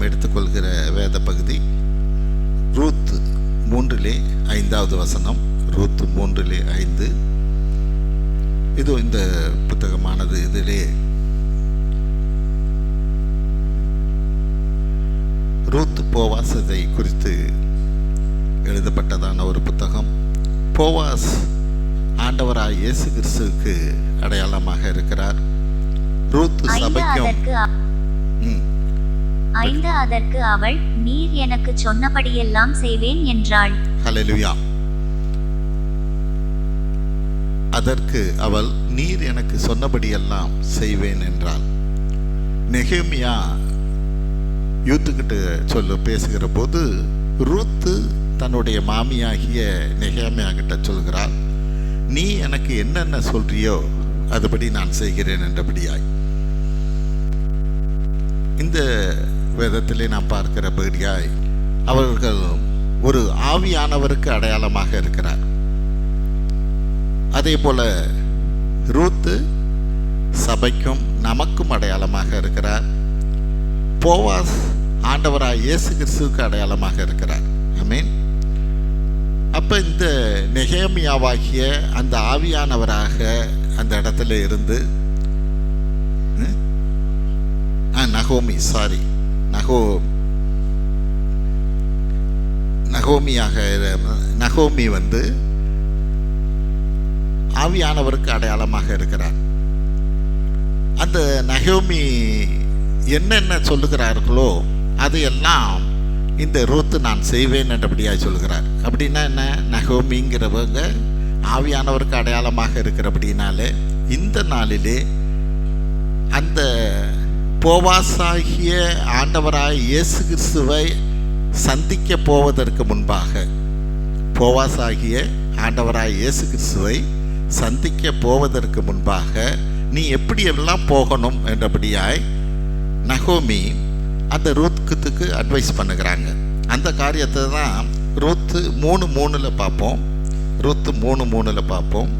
நாம் எடுத்துக்கொள்கிற வேத பகுதி ரூத் 3:5 ரூத் 3:5. இது இந்த புத்தகமானது இதிலே ரூத் போவாசதை குறித்து எழுதப்பட்டதான ஒரு புத்தகம். போவாஸ் ஆண்டவராய் இயேசு கிறிஸ்துவுக்கு அடையாளமாக இருக்கிறார். ரூத் சபைக்கும் அதற்கு அவள், நீர் எனக்கு சொன்னபடியெல்லாம் செய்வேன் என்றாள். ஹல்லேலூயா. அதற்கு அவள், நீர் எனக்கு சொன்னபடியெல்லாம் செய்வேன் என்றாள். நெகேமியா யூத்துக்கிட்ட பேசுகிற போது ரூத்து தன்னுடைய மாமியாகிய நெகேமியா கிட்ட சொல்கிறாள், நீ எனக்கு என்னென்ன சொல்றியோ அதுபடி நான் செய்கிறேன் என்றபடியாய். இந்த வேதத்திலே நாம் பார்க்கிறபடியாய் அவர்கள் ஒரு ஆவியானவருக்கு அடையாளமாக இருக்கிறார். அதே போல ரூத்து சபைக்கும் நமக்கும் அடையாளமாக இருக்கிறார். போவாஸ் ஆண்டவராய் இயேசு கிறிஸ்துவுக்கு அடையாளமாக இருக்கிறார். ஆமென். அப்போ இந்த நெகேமியாவாகிய அந்த ஆவியானவராக அந்த இடத்துல இருந்து நகோமி வந்து ஆவியானவருக்கு அடையாளமாக இருக்கிறார். அந்த நகோமி என்னென்ன சொல்லுகிறார்களோ அதையெல்லாம் இந்த ரூத்து நான் செய்வேன் என்றபடியாக சொல்கிறார். அப்படின்னா என்ன? நகோமிங்கிறவங்க ஆவியானவருக்கு அடையாளமாக இருக்கிறபடினாலே இந்த நாளிலே அந்த போவாசாகிய ஆண்டவராய் இயேசு கிறிஸ்துவை சந்திக்க போவதற்கு முன்பாக, போவாசாகிய ஆண்டவராய் இயேசு கிறிஸ்துவை சந்திக்க போவதற்கு முன்பாக நீ எப்படியெல்லாம் போகணும் என்றபடியாய் நகோமி அந்த ரூத்துக்கு அட்வைஸ் பண்ணுகிறாங்க. அந்த காரியத்தை தான் ரூத் 3:3 பார்ப்போம். ரூத் 3:3 பார்ப்போம்.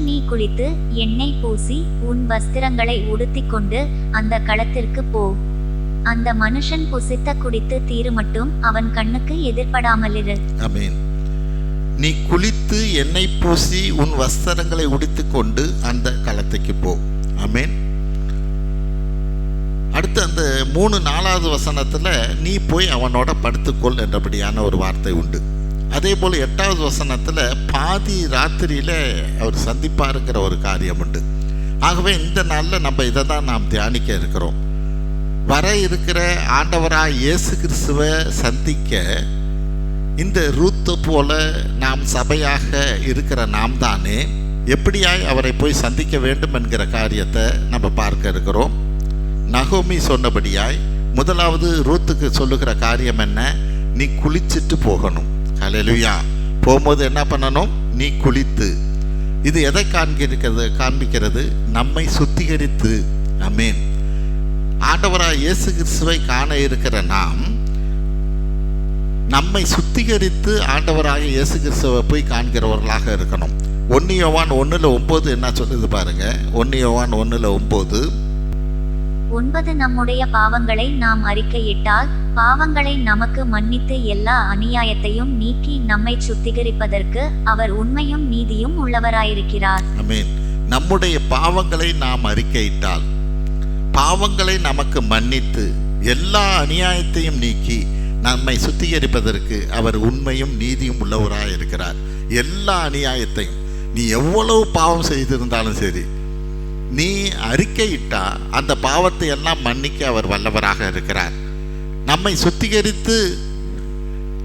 நீ குளித்து எண்ணெய் பூசி உன் வஸ்திரங்களை உடுத்திக் கொண்டு அந்த களத்திற்கு போ. அந்த மனுஷன் புசித்த குடித்து தீரு மட்டும் அவன் கண்ணுக்கு எதிர்படாமலிரு. ஆமென். நீ குளித்து எண்ணெய் பூசி உன் வஸ்திரங்களை உடுத்திக் கொண்டு அந்த களத்துக்கு போ. ஆமென். அடுத்து அந்த 3-4வது வசனத்துல நீ போய் அவனோட படுத்துக்கொள் என்றபடியான ஒரு வார்த்தை உண்டு. அதே போல் 8வது வசனத்துல பாதி ராத்திரியில அவர் சந்திப்பாருங்கிற ஒரு காரியம் உண்டு. ஆகவே இந்த நாளில் நம்ம இதை தான் நாம் தியானிக்க இருக்கிறோம். வர இருக்கிற ஆண்டவராய் இயேசு கிறிஸ்துவை சந்திக்க இந்த ரூத்து போல நாம் சபையாக இருக்கிற நாம் தானே எப்படியாய் அவரை போய் சந்திக்க வேண்டும் என்கிற காரியத்தை நம்ம பார்க்க இருக்கிறோம். நகோமி சொன்னபடியாய் முதலாவது ரூத்துக்கு சொல்லுகிற காரியம் என்ன? நீ குளிச்சுட்டு போகணும். ஹல்லேலூயா. போகும்போது என்ன பண்ணணும்? நீ குளித்து. இது எதை காண்பிக்கிறது? நம்மை சுத்திகரித்து. ஆமென். ஆண்டவராய் இயேசு கிறிஸ்துவை காண இருக்கிற நாம் நம்மை சுத்திகரித்து ஆண்டவராக இயேசு கிறிஸ்துவை போய் காண்கிறவர்களாக இருக்கணும். 1 யோவான் 1:9 என்ன சொல்லுது பாருங்க. 1 யோவான் 1:9. நம்முடைய பாவங்களை நாம் அறிக்கையிட்டால் பாவங்களை நமக்கு மன்னித்து எல்லா அநியாயத்தையும் நீக்கி நம்மை சுத்திகரிப்பதற்கு அவர் உண்மையும் நீதியும் உள்ளவராயிருக்கிறார். ஆமென். நம்முடைய பாவங்களை நாம் அறிக்கையிட்டால், பாவங்களை நமக்கு மன்னித்து எல்லா அநியாயத்தையும் நீக்கி நம்மை சுத்திகரிப்பதற்கு அவர் உண்மையும் நீதியும் உள்ளவராயிருக்கிறார். எல்லா அநியாயத்தையும் நீ எவ்வளவு பாவம் செய்திருந்தாலும் சரி, நீ அறிக்கையிட்டா அந்த பாவத்தை எல்லாம் மன்னிக்க அவர் வல்லவராக இருக்கிறார். நம்மை சுத்திகரித்து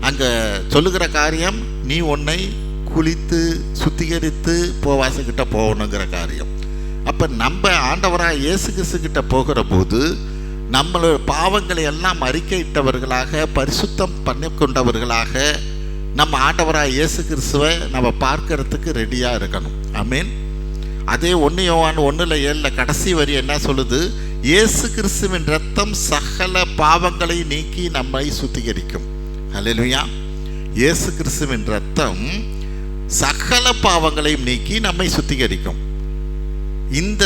அங்க சொல்லுகிற காரியம், நீ உன்னை குளித்து சுத்திகரித்து போவாசுகிட்ட போகணுங்கிற காரியம். அப்ப நம்ம ஆண்டவராக இயேசு கிறிஸ்து கிட்ட போகிற போது நம்மளோட பாவங்களை எல்லாம் அறிக்கையிட்டவர்களாக, பரிசுத்தம் பண்ணி கொண்டவர்களாக நம்ம ஆண்டவராக இயேசு கிறிஸ்துவை நம்ம பார்க்கறதுக்கு ரெடியா இருக்கணும். ஆமென். அதே 1 யோவான் 1:7 கடைசி வரி என்ன சொல்லுது? இயேசு கிறிஸ்துவின் இரத்தம் சகல பாவங்களை நீக்கி நம்மை சுத்திகரிக்கும். ஹல்லேலூயா. இயேசு கிறிஸ்துவின் இரத்தம் சகல பாவங்களையும் நீக்கி நம்மை சுத்திகரிக்கும். இந்த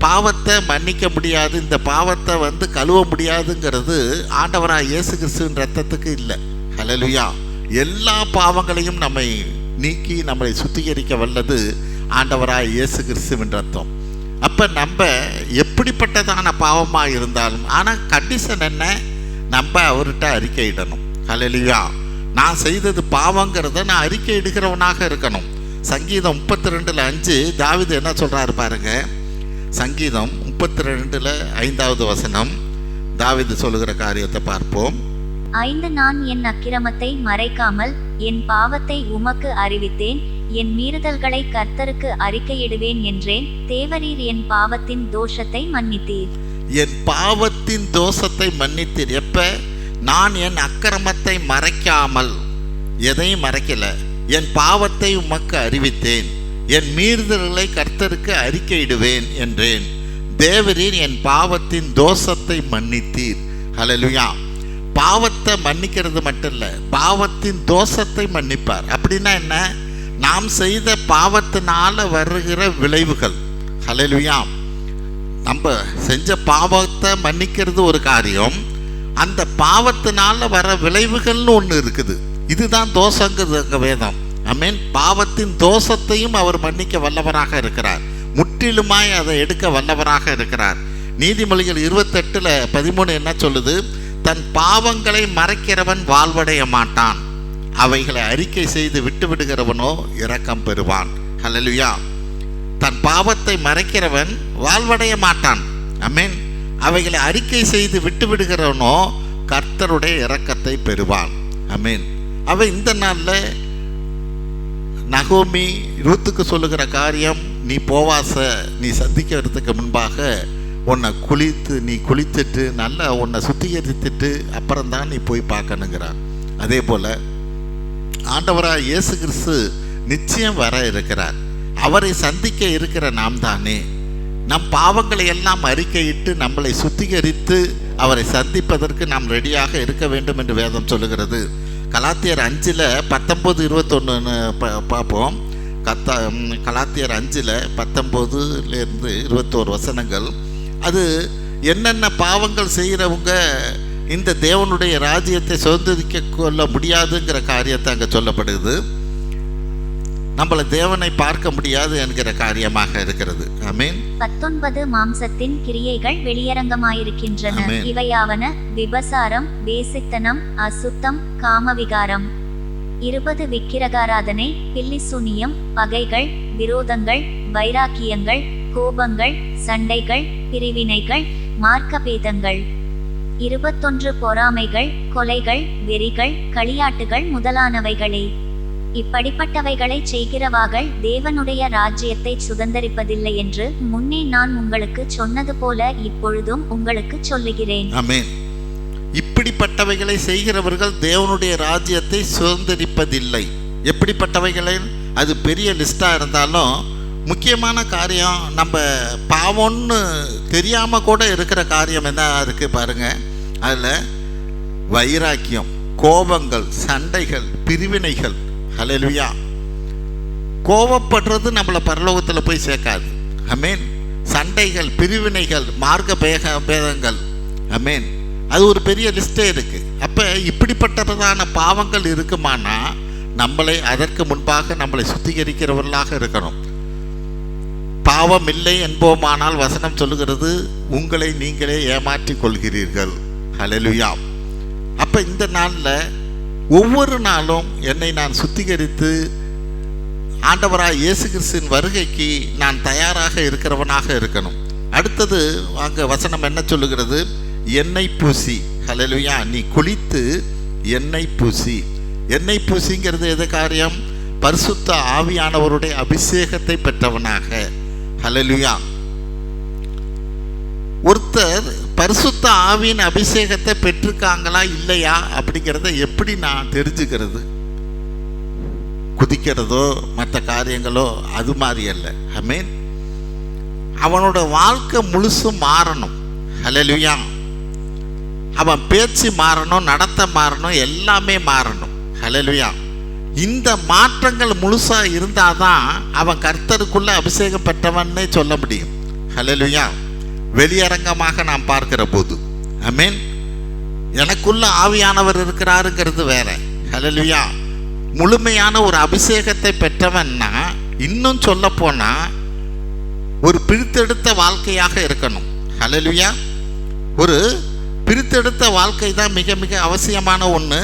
பாவத்தை மன்னிக்க முடியாது, இந்த பாவத்தை கழுவ முடியாதுங்கிறது ஆண்டவராக இயேசு கிறிஸ்துவின் ரத்தத்துக்கு இல்லை. ஹல்லேலூயா. எல்லா பாவங்களையும் நம்மை நீக்கி நம்மளை சுத்திகரிக்க வல்லது ஆண்டவராக இயேசு கிறிஸ்துவின் ரத்தம். அப்போ நம்ம எப்படிப்பட்டதான பாவமாக இருந்தாலும், ஆனால் கண்டிஷன் என்ன, நம்ம அவர்கிட்ட அறிக்கையிடணும். ஹல்லேலூயா. நான் செய்தது பாவங்கிறத நான் அறிக்கையிடுகிறவனாக இருக்கணும். சங்கீதம் 32:5 தாவீது என்ன சொல்கிறாரு பாருங்க. சங்கீதம் 32:5 தாவீது சொல்லுகிற காரியத்தை பார்ப்போம். 5 நான் என் அக்கிரமத்தை மறைக்காமல் என் பாவத்தை உமக்கு அறிவித்தேன், என் மீறுதல்களை கர்த்தருக்கு அறிக்கையிடுவேன் என்றேன். தேவரீர் என் பாவத்தின் தோஷத்தை மன்னித்தீர். என் பாவத்தின் தோஷத்தை மன்னித்தீர். எப்ப? நான் என் அக்கிரமத்தை மறைக்காமல், எதையும் மறைக்கல, என் பாவத்தை உமக்கு அறிவித்தேன், என் மீறுதல்களை கர்த்தருக்கு அறிக்கையிடுவேன் என்றேன். தேவரீர் என் பாவத்தின் தோஷத்தை மன்னித்தீர். ஹல்லேலூயா. பாவத்தை மன்னிக்கிறது மட்டும் இல்லை, பாவத்தின் தோஷத்தை மன்னிப்பார். அப்படின்னா என்ன? நாம் செய்த பாவத்தினால வருகிற விளைவுகள். ஹல்லேலூயா. நம்ம செஞ்ச பாவத்தை மன்னிக்கிறது ஒரு காரியம், அந்த பாவத்தினால வர விளைவுகள்னு ஒன்று இருக்குது. இதுதான் தோஷங்கிறது வேதம். ஆமென். பாவத்தின் தோஷத்தையும் அவர் மன்னிக்க வல்லவராக இருக்கிறார், முற்றிலுமாய் அதை எடுக்க வல்லவராக இருக்கிறார். நீதிமொழிகள் 28:13 என்ன சொல்லுது? தன் பாவங்களை மறைக்கிறவன் வாழ்வடைய மாட்டான், அவைகளை அறிக்கை செய்து விட்டு விடுகிறவனோ இரக்கம் பெறுவான். ஹல்லேலூயா. தன் பாவத்தை மறைக்கிறவன் வாழ்வடைய மாட்டான். ஆமென். அவைகளை அறிக்கை செய்து விட்டு விடுகிறவனோ கர்த்தருடைய இரக்கத்தை பெறுவான். ஆமென். அவன் இந்த நாளில் நகோமி ரூத்துக்கு சொல்லுகிற காரியம், நீ போவாச நீ சந்திக்கிறதுக்கு முன்பாக நீ குளித்துட்டு நல்லா உன்னை சுத்திகரித்துட்டு அப்புறம்தான் நீ போய் பார்க்கணுங்கிறான். அதே போல் ஆண்டவராக இயேசு கிறிஸ்து நிச்சயம் வர இருக்கிறார். அவரை சந்திக்க இருக்கிற நாம் தானே நம் பாவங்களை எல்லாம் அறிக்கையிட்டு நம்மளை சுத்திகரித்து அவரை சந்திப்பதற்கு நாம் ரெடியாக இருக்க வேண்டும் என்று வேதம் சொல்லுகிறது. கலாத்தியர் 5:19-21 பார்ப்போம். கலாத்தியர் 5:19-21 அது என்னென்ன பாவங்கள் செய்கிறவங்க இந்த தேவனுடைய ராஜ்யத்தை சுதந்திரிக்க கொள்ள முடியாதுங்கிற காரியத்தை அங்கே சொல்லப்படுது. நம்மளை தேவனை பார்க்க முடியாது என்கிற காரியமாக இருக்கிறது. ஆமென். 19 மாம்சத்தின் கிரியைகள் வெளியரங்கமாயிருக்கின்றன. இவையாவன: விபசாரம், வேசித்தனம், அசுத்தம், காமவிகாரம். 20 விக்கிரகாராதனை, பில்லிசூனியம், பகைகள், விரோதங்கள், வைராக்கியங்கள், கோபங்கள், சண்டைகள், பிரிவினைகள், மார்க்கபேதங்கள். 21 பொறாமைகள், கொலைகள், வெறிகள், களியாட்டுகள் முதலானவைகளே. இப்படிப்பட்டவைகளை செய்கிறவார்கள் தேவனுடைய ராஜ்யத்தை சுதந்தரிப்பதில்லை என்று முன்னே நான் உங்களுக்கு சொன்னது போல இப்பொழுதும் உங்களுக்கு சொல்லுகிறேன். ஆமென். இப்படிப்பட்டவைகளை செய்கிறவர்கள் தேவனுடைய ராஜ்யத்தை சுதந்தரிப்பதில்லை. எப்படிப்பட்டவைகளை? அது பெரிய லிஸ்டா இருந்தாலும் முக்கியமான காரியம், நம்ம பாவம்னு தெரியாம கூட இருக்கிற காரியம் என்ன இருக்கு பாருங்க. அதுல வைராக்கியம், கோபங்கள், சண்டைகள், பிரிவினைகள். ஹல்லேலூயா. கோபப்படுறது நம்மளை பரலோகத்தில் போய் சேர்க்காது. ஆமென். சண்டைகள், பிரிவினைகள், மார்க்க பேதங்கள். ஆமென். அது ஒரு பெரிய லிஸ்டே இருக்கு. அப்போ இப்படிப்பட்டதான பாவங்கள் இருக்குமானா நம்மளை அதற்கு முன்பாக நம்மளை சுத்திகரிக்கிறவர்களாக இருக்கணும். பாவம் இல்லை என்போமானால் வசனம் சொல்லுகிறது, உங்களை நீங்களே ஏமாற்றிக் கொள்கிறீர்கள். ஹல்லேலூயா. அப்போ இந்த நாளில் ஒவ்வொரு நாளும் என்னை நான் சுத்திகரித்து ஆண்டவராக இயேசு கிறிஸ்துவின் வருகைக்கு நான் தயாராக இருக்கிறவனாக இருக்கணும். அடுத்தது அங்கே வசனம் என்ன சொல்லுகிறது? எண்ணெய் பூசி. ஹல்லேலூயா. நீ குளித்து எண்ணெய் பூசி. எண்ணெய் பூசிங்கிறது எது காரியம்? பரிசுத்த ஆவியானவருடைய அபிஷேகத்தை பெற்றவனாக. ஹல்லேலூயா. ஒருத்தர் பரிசுத்த ஆவியின் அபிஷேகத்தை பெற்றிருக்காங்களா இல்லையா அப்படிங்கிறத எப்படி நான் தெரிஞ்சுக்கிறது? குதிக்கிறதோ மற்ற காரியங்களோ அது மாதிரி அல்ல. ஆமென். அவனோட வாழ்க்கை முழுசும் மாறணும். ஹல்லேலூயா. அவன் பேச்சு மாறணும், நடத்த மாறணும், எல்லாமே மாறணும். ஹல்லேலூயா. இந்த மாற்றங்கள் முழுசா இருந்தாதான் அவன் கர்த்தருக்குள்ள அபிஷேகம் பெற்றவன்னே சொல்ல முடியும். ஹல்லேலூயா. வெளியரங்கமாக நாம் பார்க்கிற போது, ஆமென், எனக்குள்ள ஆவியானவர் இருக்கிறாருங்கிறது வேற. ஹல்லேலூயா. முழுமையான ஒரு அபிஷேகத்தை பெற்றவன்னா, இன்னும் சொல்ல போனா ஒரு பிரித்தெடுத்த வாழ்க்கையாக இருக்கணும். ஹல்லேலூயா. ஒரு பிரித்தெடுத்த வாழ்க்கை தான் மிக மிக அவசியமான ஒன்று.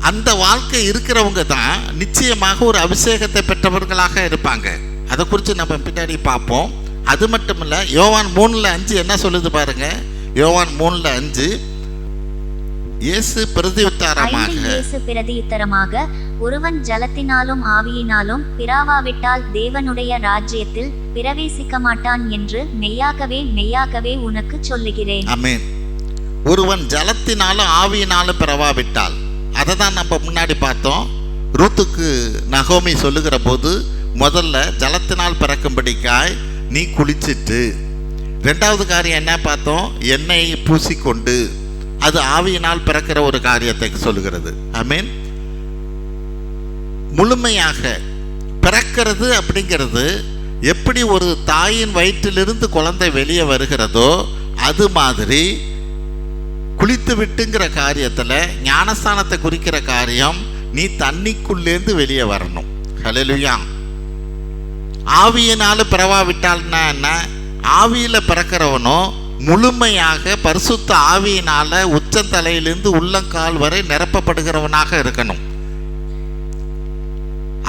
அந்த வாழ்க்கை இருக்கிறவங்க தான் நிச்சயமாக ஒரு அபிஷேகத்தை பெற்றவர்களாக இருப்பாங்க. அதை குறித்து நம்ம பின்னாடி பார்ப்போம். அது மட்டும் இல்லை, யோவான் 3:5 என்ன சொல்லுது பாருங்க. யோவான் 3:5, இயேசு பிரதியுத்தரமாக, ஒருவன் ஜலத்தினாலும் ஆவியினாலும் பிறவாவிட்டால் தேவனுடைய ராஜ்யத்தில் பிரவேசிக்க மாட்டான் என்று மெய்யாகவே மெய்யாகவே உனக்கு சொல்லுகிறேன். ஆமென். ஒருவன் ஜலத்தினாலும் ஆவியினாலும் பிறவாவிட்டால், அதை தான் நம்ம முன்னாடி பார்த்தோம். ரூத்துக்கு நகோமி சொல்லுகிற போது, முதல்ல ஜலத்தினால் பிறக்கும்படிக்காய் நீ குளிச்சிட்டு, ரெண்டாவது காரியம் என்ன பார்த்தோம், எண்ணெயை பூசிக்கொண்டு, அது ஆவியினால் பிறக்கிற ஒரு காரியத்தை சொல்லுகிறது. ஆமென். முழுமையாக பிறக்கிறது அப்படிங்கிறது எப்படி ஒரு தாயின் வயிற்றிலிருந்து குழந்தை வெளியே வருகிறதோ அது மாதிரி குளித்து விட்டுங்கிற காரியத்தில் ஞானஸ்தானத்தை குறிக்கிற காரியம், நீ தண்ணிக்குள்ளேருந்து வெளியே வரணும். ஹல்லேலூயா. ஆவியினால பிறவாவிட்டால்னா என்ன? ஆவியில் பிறக்கிறவனோ முழுமையாக பரிசுத்த ஆவியினால உச்சந்தலையிலிருந்து உள்ளங்கால் வரை நிரப்பப்படுகிறவனாக இருக்கணும்.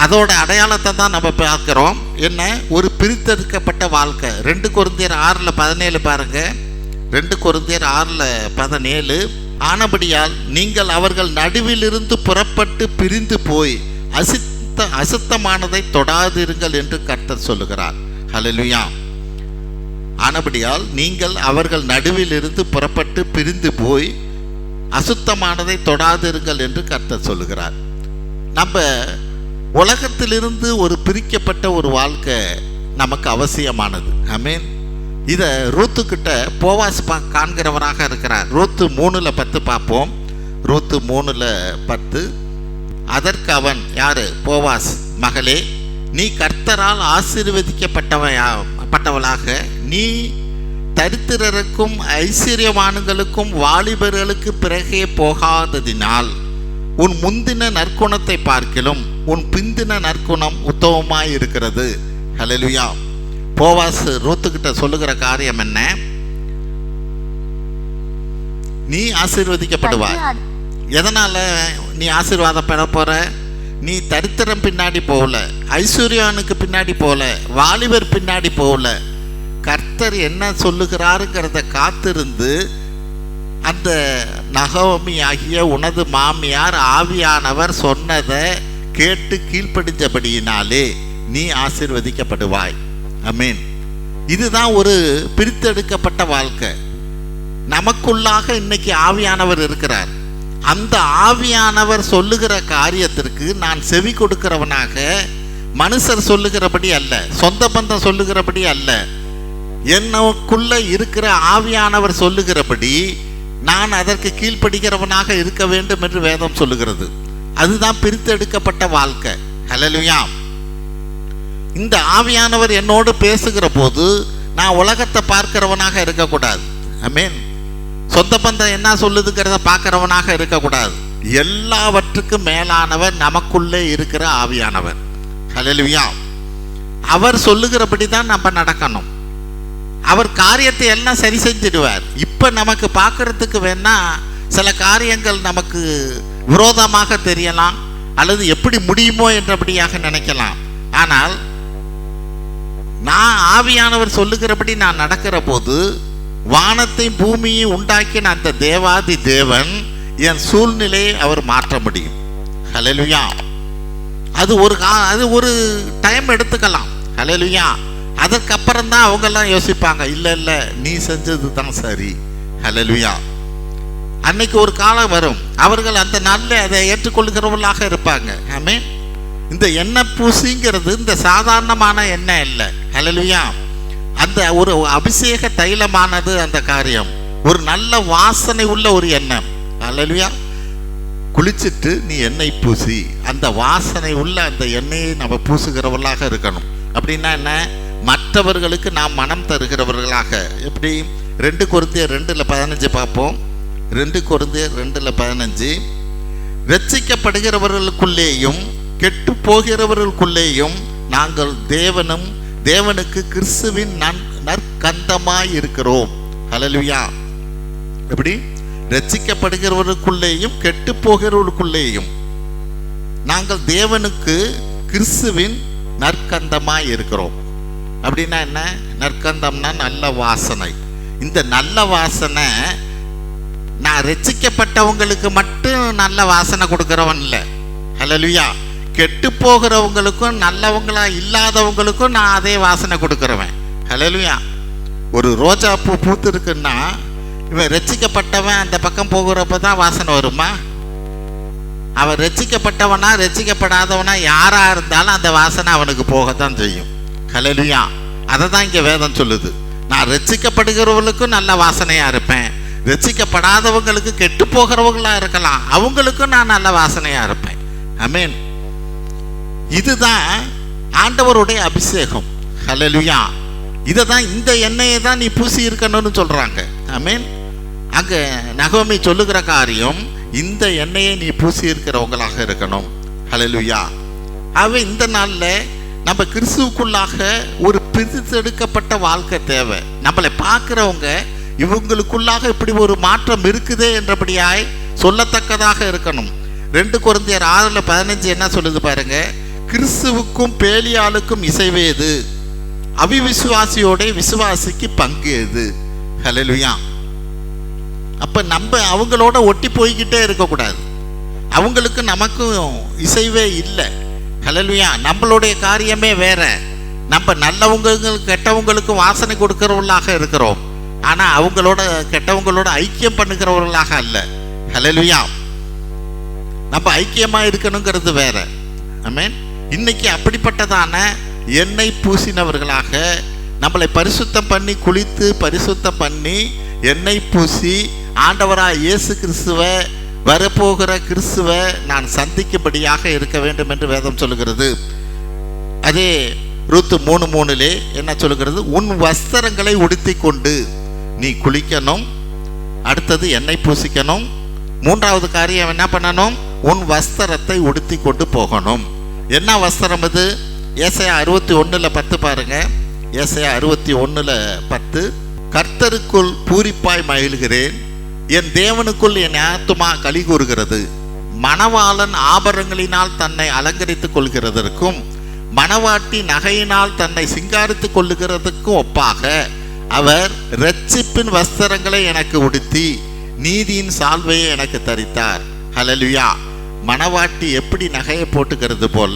அதோட அடையாளத்தை தான் நம்ம பார்க்கிறோம். என்ன? ஒரு பிரித்தெடுக்கப்பட்ட வாழ்க்கை. 2 கொரிந்தியர் 6:17 பாருங்க. 2 கொரிந்தியர் 6:17, ஆனபடியால் நீங்கள் அவர்கள் நடுவிலிருந்து புறப்பட்டு பிரிந்து போய் அசுத்தமானதை தொடாதிருங்கள் என்று கர்த்தர் சொல்லுகிறார். ஹல்லேலூயா. ஆனபடியால் நீங்கள் அவர்கள் நடுவில் இருந்து புறப்பட்டு பிரிந்து போய் அசுத்தமானதை தொடாதிருங்கள் என்று கர்த்தர் சொல்லுகிறார். நம்ம உலகத்திலிருந்து ஒரு பிரிக்கப்பட்ட ஒரு வாழ்க்கை நமக்கு அவசியமானது. ஆமென். இதை ரூத்துக்கிட்ட போவாஸ் காண்கிறவராக இருக்கிறார். ரூத்து 3:10 பார்ப்போம். ரூத்து 3:10, அதற்கு அவன், யாரு? போவாஸ், மகளே, நீ கர்த்தரால் ஆசீர்வதிக்கப்பட்டவளாக நீ தரித்திரருக்கும் ஐஸ்வர்யவான்களுக்கும் வாலிபர்களுக்கு பிறகே போகாததினால் உன் முந்தின நற்குணத்தை பார்க்கிலும் உன் பிந்தின நற்குணம் உத்தமமாய் இருக்கிறது. ஹல்லேலூயா. போவாஸ் ரூத்துக்கிட்ட சொல்லுகிற காரியம் என்ன? நீ ஆசீர்வதிக்கப்படுவாய். எதனால நீ ஆசீர்வாதம் பெற போற? நீ தரித்திரம் பின்னாடி போகல, ஐஸ்வர்யானுக்கு பின்னாடி போகல, வாலிபர் பின்னாடி போகல. கர்த்தர் என்ன சொல்லுகிறாருங்கிறத காத்திருந்து அந்த நகோமி ஆகிய உனது மாமியார் ஆவியானவர் சொன்னதை கேட்டு கீழ்ப்படிஞ்சபடியினாலே நீ ஆசீர்வதிக்கப்படுவாய். ஆமென். இதுதான் ஒரு பிரித்தெடுக்கப்பட்ட வாழ்க்கை. நமக்குள்ளாக இன்னைக்கு ஆவியானவர் இருக்கிறார். அந்த ஆவியானவர் சொல்லுகிற காரியத்திற்கு நான் செவி கொடுக்கிறவனாக, மனுஷர் சொல்லுகிறபடி அல்ல, சொந்த பந்தம் சொல்லுகிறபடி அல்ல, எனக்குள்ள இருக்கிற ஆவியானவர் சொல்லுகிறபடி நான் அதற்கு கீழ்ப்படுகிறவனாக இருக்க வேண்டும் என்று வேதம் சொல்லுகிறது. அதுதான் பிரித்தெடுக்கப்பட்ட வாழ்க்கை. ஹல்லேலூயா. இந்த ஆவியானவர் என்னோடு பேசுகிற போது நான் உலகத்தை பார்க்கிறவனாக இருக்கக்கூடாது. ஆமென். சொந்த பந்தம் என்ன சொல்லுதுங்கிறத பார்க்கிறவனாக இருக்கக்கூடாது. எல்லாவற்றுக்கும் மேலானவர் நமக்குள்ளே இருக்கிற ஆவியானவர். ஹல்லேலூயா. அவர் சொல்லுகிறபடி தான் நம்ம நடக்கணும். அவர் காரியத்தை எல்லாம் சரி செஞ்சிடுவார். இப்போ நமக்கு பார்க்கறதுக்கு வேணா சில காரியங்கள் நமக்கு விரோதமாக தெரியலாம், அல்லது எப்படி முடியுமோ என்றபடியாக நினைக்கலாம். ஆனால் நான் ஆவியானவர் சொல்லுகிறபடி நான் நடக்கிற போது வானத்தையும் பூமியையும் உண்டாக்கின அந்த தேவாதி தேவன் என் சூழ்நிலையை அவர் மாற்ற முடியும். ஹல்லேலூயா. அது ஒரு டைம் எடுத்துக்கலாம். ஹல்லேலூயா. அதற்கப்புறம் தான் அவங்கெல்லாம் யோசிப்பாங்க, இல்லை இல்லை நீ செஞ்சது தான் சரி. ஹல்லேலூயா. அன்னைக்கு ஒரு காலம் வரும், அவர்கள் அந்த நாளில் அதை ஏற்றுக்கொள்கிறவர்களாக இருப்பாங்க. ஆமென். இந்த எண்ணெய் பூசிங்கிறது இந்த சாதாரணமான எண்ணெய் இல்லை. ஹல்லேலூயா. அந்த ஒரு அபிஷேக தைலமானது அந்த காரியம், ஒரு நல்ல வாசனை உள்ள ஒரு எண்ணெய். ஹல்லேலூயா. குளிச்சுட்டு நீ எண்ணெய் பூசி, அந்த வாசனை உள்ள அந்த எண்ணெயை நம்ம பூசுகிறவர்களாக இருக்கணும். அப்படின்னா என்ன? மற்றவர்களுக்கு நாம் மனம் தருகிறவர்களாக. எப்படி? 2 கொரிந்தியர் 2:15 பார்ப்போம். 2 கொரிந்தியர் 2:15, ரட்சிக்கப்படுகிறவர்களுக்குள்ளேயும் கெட்டு போகிறவர்களுக்குள்ளேயும் நாங்கள் தேவனுக்கு கிறிஸ்துவின் நற்கந்தமாய் இருக்கிறோம். ஹல்லேலூயா. எப்படி? ரட்சிக்கப்படுகிறவர்களுக்குள்ளேயும் கெட்டு போகிறவர்களுக்குள்ளேயும் நாங்கள் தேவனுக்கு கிறிஸ்துவின் நற்கந்தமாய் இருக்கிறோம். அப்படின்னா என்ன? நற்கந்தம்னா நல்ல வாசனை. இந்த நல்ல வாசனை நான் ரட்சிக்கப்பட்டவங்களுக்கு மட்டும் நல்ல வாசனை கொடுக்கிறவன் இல்லை. ஹல்லேலூயா. கெட்டு போகிறவங்களுக்கும் நல்லவங்களா இல்லாதவங்களுக்கும் நான் அதே வாசனை கொடுக்கிறவன். ஹல்லேலூயா. ஒரு ரோஜா பூ பூத்து இருக்குன்னா இவன் ரட்சிக்கப்பட்டவன் அந்த பக்கம் போகிறப்ப தான் வாசனை வருமா? அவன் ரட்சிக்கப்பட்டவனா ரட்சிக்கப்படாதவனா யாரா இருந்தாலும் அந்த வாசனை அவனுக்கு போகத்தான் செய்யும். ஹல்லேலூயா. அதை தான் இங்கே வேதம் சொல்லுது. நான் ரட்சிக்கப்படுகிறவர்களுக்கும் நல்ல வாசனையா இருப்பேன், ரட்சிக்கப்படாதவங்களுக்கு கெட்டு போகிறவங்களா இருக்கலாம், அவங்களுக்கும் நான் நல்ல வாசனையா இருப்பேன். ஆமென். இதுதான் ஆண்டவருடைய அபிஷேகம். ஹல்லேலூயா. இதை தான், இந்த எண்ணெயை தான் நீ பூசி இருக்கணும்னு சொல்றாங்க. ஆமென். அங்க நகோமி சொல்லுகிற காரியம், இந்த எண்ணெயை நீ பூசி இருக்கிறவங்களாக இருக்கணும். ஹல்லேலூயா. ஆகவே இந்த நாளில் நம்ம கிறிஸ்துவுக்குள்ளாக ஒரு பிரித்தெடுக்கப்பட்ட வாழ்க்கை தேவை. நம்மளை பார்க்குறவங்க இவங்களுக்குள்ளாக இப்படி ஒரு மாற்றம் இருக்குதே என்றபடியாய் சொல்லத்தக்கதாக இருக்கணும். 2 கொரிந்தியர் 6:15 என்ன சொல்லுது பாருங்க? கிறிஸ்துவுக்கும் பேலியாளுக்கும் இசைவேது, அவிவிசுவாசியோட விசுவாசிக்கு பங்கு எது? ஹல்லேலூயா. அப்ப நம்ம அவங்களோட ஒட்டி போய்கிட்டே இருக்கக்கூடாது. அவங்களுக்கு நமக்கும் இசைவே இல்லை. ஹல்லேலூயா. நம்மளுடைய காரியமே வேற. நம்ம நல்லவங்களுக்கு கெட்டவங்களுக்கும் வாசனை கொடுக்கிறவர்களாக இருக்கிறோம், ஆனா அவங்களோட கெட்டவங்களோட ஐக்கியம் பண்ணுகிறவர்களாக அல்ல. ஹல்லேலூயா. நம்ம ஐக்கியமா இருக்கணுங்கிறது வேற. ஆமென். இன்னைக்கு அப்படிப்பட்டதான எண்ணெய் பூசினவர்களாக நம்மளை பரிசுத்தம் பண்ணி குளித்து பரிசுத்தம் பண்ணி எண்ணெய் பூசி ஆண்டவராய் இயேசு கிறிஸ்துவை, வரப்போகிற கிறிஸ்துவை நான் சந்திக்கும்படியாக இருக்க வேண்டும் என்று வேதம் சொல்லுகிறது. அதே ரூத்து 3:3 என்ன சொல்லுகிறது? உன் வஸ்திரங்களை உடுத்தி கொண்டு நீ குளிக்கணும். அடுத்தது எண்ணெய் பூசிக்கணும். 3வது காரியம் என்ன பண்ணணும்? உன் வஸ்திரத்தை உடுத்தி கொண்டு போகணும். என்ன வஸ்திரம் இது? ஏசாயா 61:10 பாருங்க. ஏசாயா 61:10, கர்த்தருக்குள் பூரிப்பாய் மகிழ்கிறேன், என் தேவனுக்குள் என் ஆத்துமா களி கூறுகிறது. மணவாளன் ஆபரணங்களினால் தன்னை அலங்கரித்துக் கொள்கிறதற்கும் மணவாட்டி நகையினால் தன்னை சிங்காரித்துக் கொள்ளுகிறதுக்கும் ஒப்பாக அவர் இரட்சிப்பின் வஸ்திரங்களை எனக்கு உடுத்தி நீதியின் சால்வையை எனக்கு தரித்தார். ஹல்லேலூயா. மணவாட்டி எப்படி நகையை போட்டுக்கிறது போல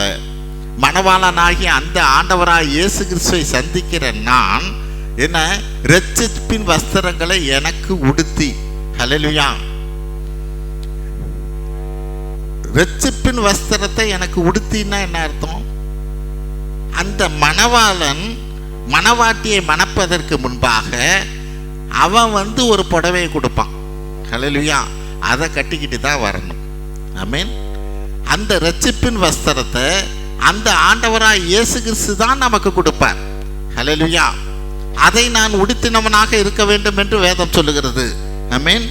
மணவாளனாகிய அந்த ஆண்டவராய் இயேசு கிறிஸ்துவை சந்திக்கிற நான் என்ன இரட்சிப்பின் வஸ்திரங்களை எனக்கு உடுத்தி. ஹல்லேலூயா. இரட்சிப்பின் வஸ்திரத்தை எனக்கு உடுத்தின்னா என்ன அர்த்தம்? அந்த மணவாளன் மணவாட்டியை மணப்பதற்கு முன்பாக அவன் ஒரு புடவையை கொடுப்பான். ஹல்லேலூயா. அதை கட்டிக்கிட்டு தான் வரணும். ஆமென். அந்த இரட்சிப்பின் வஸ்திரத்தை அந்த ஆண்டவராய் இயேசு கிறிஸ்து தான் நமக்கு கொடுப்பார். ஹல்லேலூயா. அதை நான் உடுத்தினவனாக இருக்க வேண்டும் என்று வேதம் சொல்லுகிறது. ஆமென்.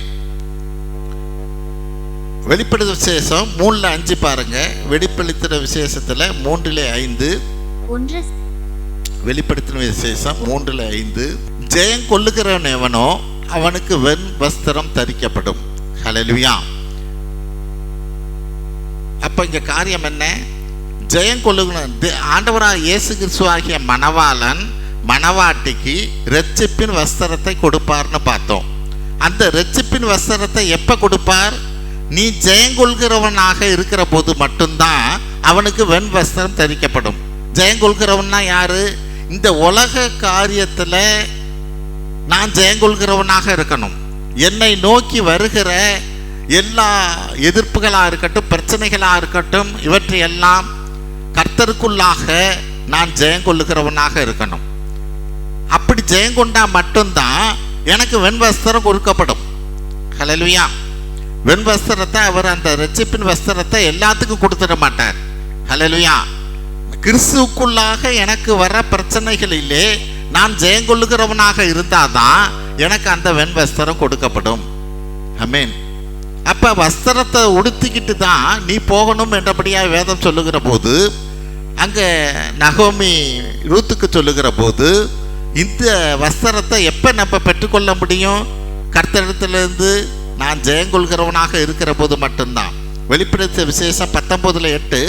வெளிப்படுத்தின விசேஷம் 3:5 பாருங்க. வெளிப்படுத்தின விசேஷத்துல 3:5, வெளிப்படுத்தின விசேஷம் 3:5, ஜெயம் கொள்ளுகிறவன் எவனோ அவனுக்கு வெண் வஸ்திரம் தரிக்கப்படும். ஹல்லேலூயா. அப்ப இங்க காரியம் என்ன? ஜெயம் கொள்ளுகிற ஆண்டவராக இயேசு கிறிஸ்து ஆகிய மணவாளன் மணவாட்டிக்கு இரட்சிப்பின் வஸ்திரத்தை கொடுப்பார்னு பார்த்தோம். அந்த இரட்சிப்பின் வஸ்திரத்தை எப்ப கொடுப்பார்? நீ ஜெயங்கொள்கிறவனாக இருக்கிற போது மட்டும்தான் அவனுக்கு வெண் வஸ்திரம் தரிக்கப்படும். ஜெயங்கொள்கிறவன்னா யாரு? இந்த உலக காரியத்துல நான் ஜெயங்கொள்கிறவனாக இருக்கணும். என்னை நோக்கி வருகிற எல்லா எதிர்ப்புகளா இருக்கட்டும், பிரச்சனைகளா இருக்கட்டும், இவற்றையெல்லாம் கர்த்தருக்குள்ளாக நான் ஜெயங்கொள்ளுகிறவனாக இருக்கணும். அப்படி ஜெயங்கொண்டா மட்டும்தான் எனக்கு வெண் வஸ்திரம் கொடுக்கப்படும். ஹல்லேலூயா. வெண் வஸ்திரத்தை அவர், அந்த இரட்சிப்பின் வஸ்திரத்தை எல்லாத்துக்கும் கொடுத்துட மாட்டார். ஹல்லேலூயா. கிறிஸ்துவுக்குள்ளாக எனக்கு வர பிரச்சனைகளிலே நான் ஜெயங்கொள்ளுகிறவனாக இருந்தாதான் எனக்கு அந்த வெண் வஸ்திரம் கொடுக்கப்படும். ஆமென். அப்ப வஸ்திரத்தை உடுத்திக்கிட்டு தான் நீ போகணும் என்றபடியாக வேதம் சொல்லுகிற போது, அங்க நகோமி ரூத்துக்கு சொல்லுகிற போது, இந்த வஸ்திரத்தை எப்ப நம்ம பெற்றுக்கொள்ள முடியும்? கர்த்தரிடத்திலிருந்து நான் ஜெயங்கொள்கிறவனாக இருக்கிற போது மட்டும்தான். வெளிப்படுத்திய விசேஷம் 19:8,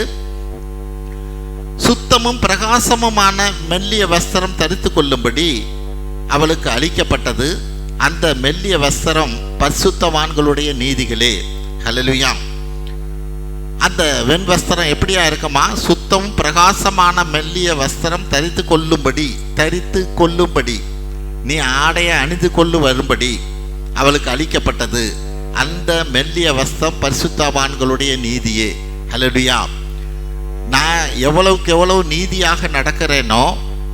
சுத்தமும் பிரகாசமுமான மெல்லிய வஸ்திரம் தரித்து கொள்ளும்படி அவளுக்கு அளிக்கப்பட்டது. அந்த மெல்லிய வஸ்திரம் பரிசுத்தவான்களுடைய நீதிகளே. ஹல்லேலூயா. அந்த வெண் வஸ்திரம் எப்படியா இருக்குமா? சுத்தம் பிரகாசமான மெல்லிய வஸ்திரம் தரித்து கொள்ளும்படி நீ ஆடையை அணிந்து கொள்ளு வரும்படி அவளுக்கு அளிக்கப்பட்டது. அந்த மெல்லிய வஸ்திரம் பரிசுத்தவான்களுடைய நீதியே. ஹல்லேலூயா. நான் எவ்வளவுக்கு எவ்வளவு நீதியாக நடக்கிறேனோ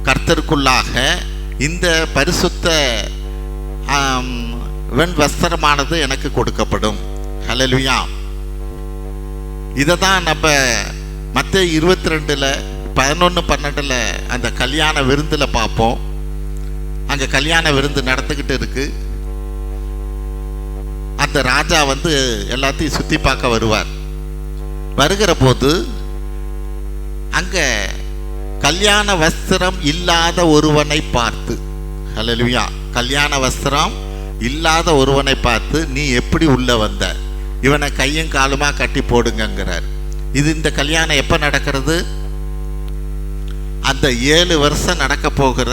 கர்த்தருக்குள்ளாக இந்த பரிசுத்த வெண் வஸ்திரமானது எனக்கு கொடுக்கப்படும். ஹல்லேலூயா. இதை தான் நம்ம மத்தேயு 22:11-12 அந்த கல்யாண விருந்தில் பார்ப்போம். அங்கே கல்யாண விருந்து நடந்துக்கிட்டு இருக்கு. அந்த ராஜா வந்து எல்லாத்தையும் சுற்றி பார்க்க வருவார். வருகிற போது அங்கே கல்யாண வஸ்திரம் இல்லாத ஒருவனை பார்த்து, ஹல்லேலூயா, கல்யாண வஸ்திரம் இல்லாத ஒருவனை பார்த்து, நீ எப்படி உள்ள வந்த? இவனை கையும் காலுமா கட்டி போடுங்கிறார். இது இந்த கல்யாணம் எப்போ நடக்கிறது? அந்த 7 வருஷம் நடக்க போகிற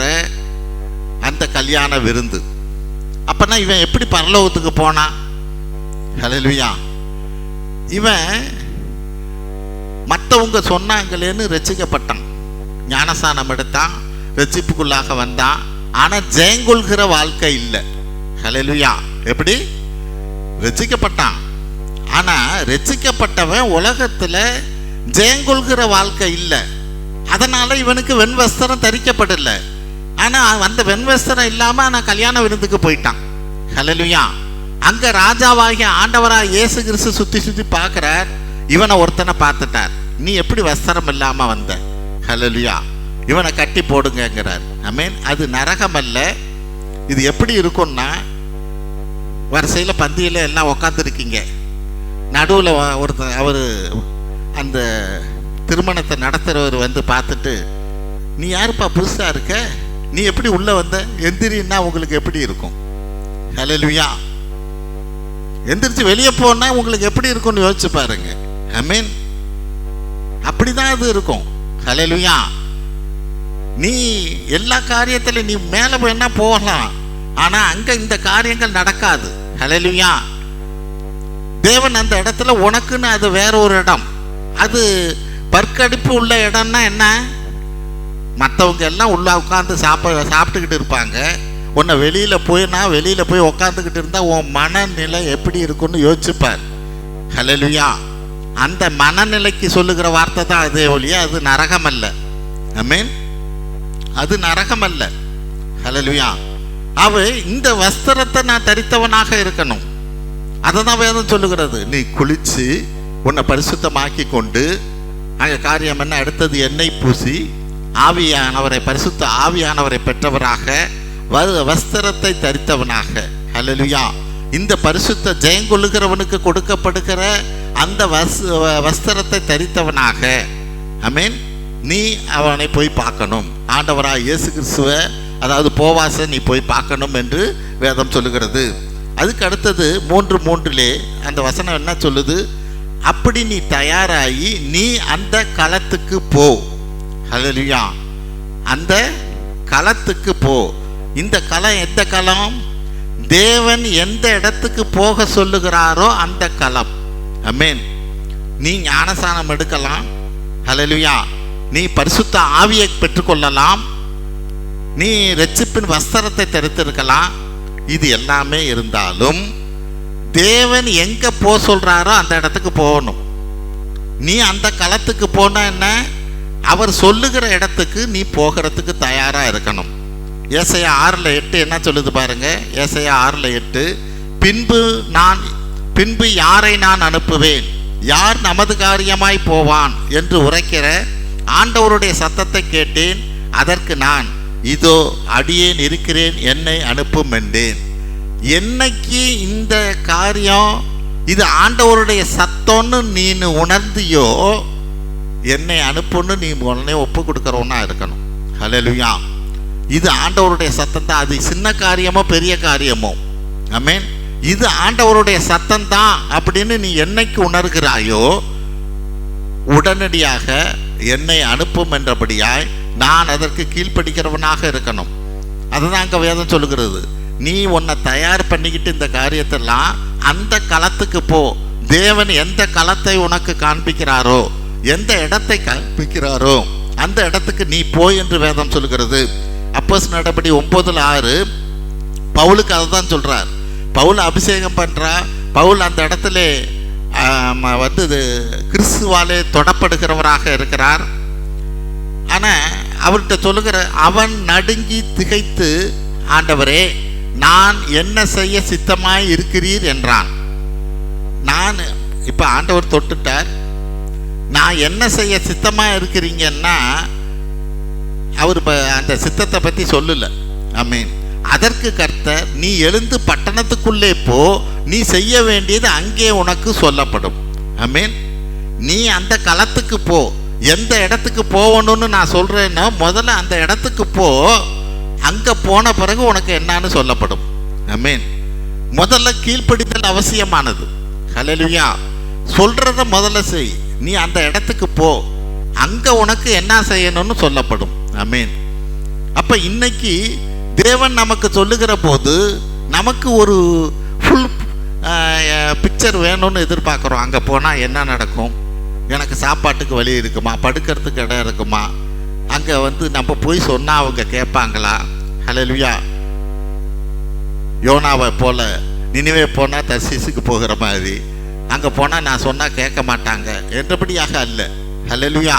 அந்த கல்யாண விருந்து. அப்பனா இவன் எப்படி பரலோகத்துக்கு போனான்? ஹல்லேலூயா. இவன் மற்றவங்க சொன்னாங்களேன்னு ரட்சிக்கப்பட்டான், ஞானஸ்நானம் எடுத்தான், ரட்சிப்புக்குள்ளாக வந்தான். ஆனால் ஜெயங்கொள்கிற வாழ்க்கை இல்லை. ஹல்லேலூயா. எப்படி? ரட்சிக்கப்பட்டான், ஆனால் ரட்சிக்கப்பட்டவன் உலகத்தில் ஜெயங்கொள்கிற வாழ்க்கை இல்லை. அதனால இவனுக்கு வெண் வஸ்திரம் தரிக்கப்படலை. ஆனால் அந்த வெண் வஸ்திரம் இல்லாமல் நான் கல்யாண விருந்துக்கு போயிட்டான். ஹல்லேலூயா. அங்கே ராஜாவாகிய ஆண்டவராக இயேசு கிறிஸ்து சுற்றி பார்க்குறார். இவனை ஒருத்தனை பார்த்துட்டார். நீ எப்படி வஸ்திரம் இல்லாமல் வந்த? ஹல்லேலூயா. இவனை கட்டி போடுங்கிறார். ஆமென். அது நரகம் அல்ல. இது எப்படி இருக்கும்னா, வரிசையில் பந்தியில் எல்லாம் உக்காந்துருக்கீங்க. நடுவில் ஒருத்தர் அவர் அந்த திருமணத்தை நடத்துகிறவர் வந்து பார்த்துட்டு, நீ யாருப்பா புதுசாக இருக்க, நீ எப்படி உள்ளே வந்த, எந்திரின்னா உங்களுக்கு எப்படி இருக்கும்? ஹல்லேலூயா. எந்திரிச்சு வெளியே போனால் உங்களுக்கு எப்படி இருக்கும்னு யோசிச்சு பாருங்க. ஆமென். அப்படிதான் அது இருக்கும். ஹல்லேலூயா. நீ எல்லா காரியத்திலும் நீ மேலே வேணா போகலாம், ஆனால் அங்கே இந்த காரியங்கள் நடக்காது. ஹல்லேலூயா. தேவன் அந்த இடத்துல உனக்குன்னு அது வேற ஒரு இடம். அது பற்கடிப்பு உள்ள இடம்னா என்ன? மற்றவங்க எல்லாம் உள்ள உட்காந்து சாப்பிட்டுக்கிட்டு இருப்பாங்க. உன்னை வெளியில் போய் உட்காந்துக்கிட்டு இருந்தால் உன் மனநிலை எப்படி இருக்குன்னு யோசிச்சுப்பார். ஹல்லேலூயா. அந்த மனநிலைக்கு சொல்லுகிற வார்த்தை தான் அதே ஒழிய அது நரகம் அல்ல. ஆமென். அது நரகம் அல்ல. ஹல்லேலூயா. இந்த வஸ்திரத்தை நான் தரித்தவனாக இருக்கணும். அதை தான் வேதம் சொல்லுகிறது. நீ குளிச்சு உன்னை பரிசுத்தமாக்கி கொண்டு அங்கே காரியம் என்ன? அடுத்தது எண்ணெய் பூசி ஆவியானவரை, பரிசுத்த ஆவியானவரை பெற்றவராக வஸ்திரத்தை தரித்தவனாக. ஹல்லேலூயா. இந்த பரிசுத்த ஜெயங்கொள்ளுகிறவனுக்கு கொடுக்கப்படுகிற அந்த வஸ்திரத்தை தரித்தவனாக. ஆமென். நீ அவனை போய் பார்க்கணும். ஆண்டவராக இயேசு கிறிஸ்துவை, அதாவது போவாசை நீ போய் பார்க்கணும் என்று வேதம் சொல்லுகிறது. அதுக்கு அடுத்தது 3:3 அந்த வசனம் என்ன சொல்லுது? அப்படி நீ தயாராகி நீ அந்த களத்துக்கு போ. ஹல்லேலூயா. அந்த களத்துக்கு போ. இந்த களம் எந்த களம்? தேவன் எந்த இடத்துக்கு போக சொல்லுகிறாரோ அந்த களம். ஆமென். நீ ஞானஸ்நானம் எடுக்கலாம். ஹல்லேலூயா. நீ பரிசுத்த ஆவியை பெற்றுக்கொள்ளலாம். நீ இரட்சிப்பின் வஸ்திரத்தை தரித்திருக்கலாம். இது எல்லாமே இருந்தாலும் தேவன் எங்க போ சொல்றாரோ அந்த இடத்துக்கு போகணும். நீ அந்த களத்துக்கு போனா என்ன? அவர் சொல்லுகிற இடத்துக்கு நீ போகிறதுக்கு தயாரா இருக்கணும். ஏசாயா 6:8 என்ன சொல்லுது பாருங்க. ஏசாயா 6:8, பின்பு யாரை நான் அனுப்புவேன், யார் நமது காரியமாய் போவான் என்று உரைக்கிற ஆண்டவருடைய சத்தத்தை கேட்டேன். அதற்கு நான், இதோ அடியேன் இருக்கிறேன், என்னை அனுப்பும் என்றேன். என்னைக்கு இந்த காரியம் இது ஆண்டவருடைய சத்தம்னு நீ உணர்ந்தியோ, என்னை அனுப்புன்னு நீ உடனே ஒப்பு கொடுக்கறவனா இருக்கணும். ஹல்லேலூயா. இது ஆண்டவருடைய சத்தம் தான். அது சின்ன காரியமோ பெரிய காரியமோ, ஆமென், இது ஆண்டவருடைய சத்தம் தான் அப்படின்னு நீ என்னைக்கு உணர்கிறாயோ, உடனடியாக என்னை அனுப்பும் என்றபடியாய் நான் அதற்கு கீழ்ப்படிக்கிறவனாக இருக்கணும். அதுதான் அங்கே வேதம் சொல்லுகிறது. நீ உன்னை தயார் பண்ணிக்கிட்டு இந்த காரியத்தெல்லாம் அந்த களத்துக்கு போ. தேவன் எந்த களத்தை உனக்கு காண்பிக்கிறாரோ, எந்த இடத்தை காண்பிக்கிறாரோ அந்த இடத்துக்கு நீ போய் என்று வேதம் சொல்லுகிறது. அப்போஸ்தலர் நடபடி 9:6 பவுலுக்கு அதை தான் சொல்கிறார். பவுல் அபிஷேகம் பண்ணுறா. பவுல் அந்த இடத்துல வந்து கிறிஸ்துவாலே தொடப்படுகிறவராக இருக்கிறார். ஆனால் அவர்கிட்ட சொல்லுகிற, அவன் நடுங்கி திகைத்து, ஆண்டவரே, நான் என்ன செய்ய சித்தமாய் இருக்கிறீர் என்றான். நான் இப்போ ஆண்டவர் தொட்டுட்டார். நான் என்ன செய்ய சித்தமாக இருக்கிறீங்கன்னா அவர் அந்த சித்தத்தை பற்றி சொல்லலை. ஆமென். அதற்கு கர்த்தர், நீ எழுந்து பட்டணத்துக்குள்ளே போ, நீ செய்ய வேண்டியது அங்கே உனக்கு சொல்லப்படும். ஆமென். நீ அந்த களத்துக்கு போ. எந்த இடத்துக்கு போகணும்னு நான் சொல்கிறேன்னா, முதல்ல அந்த இடத்துக்கு போ. அங்கே போன பிறகு உனக்கு என்னன்னு சொல்லப்படும். ஆமென். முதல்ல கீழ்ப்படிதல் அவசியமானது. ஹல்லேலூயா. சொல்கிறத முதல்ல செய். நீ அந்த இடத்துக்கு போ, அங்கே உனக்கு என்ன செய்யணும்னு சொல்லப்படும். ஆமென். அப்போ இன்னைக்கு தேவன் நமக்கு சொல்லுகிற போது நமக்கு ஒரு ஃபுல் பிக்சர் வேணும்னு எதிர்பார்க்குறோம். அங்கே போனால் என்ன நடக்கும், எனக்கு சாப்பாட்டுக்கு வழி இருக்குமா, படுக்கிறதுக்கு இடம் இருக்குமா, அங்கே வந்து நம்ம போய் சொன்னால் அவங்க கேட்பாங்களா. ஹல்லேலூயா. யோனாவை போல நினிவே போனால் தர்சீசுக்கு போகிற மாதிரி அங்கே போனால் நான் சொன்னால் கேட்க மாட்டாங்க என்றபடியாக அல்ல. ஹல்லேலூயா.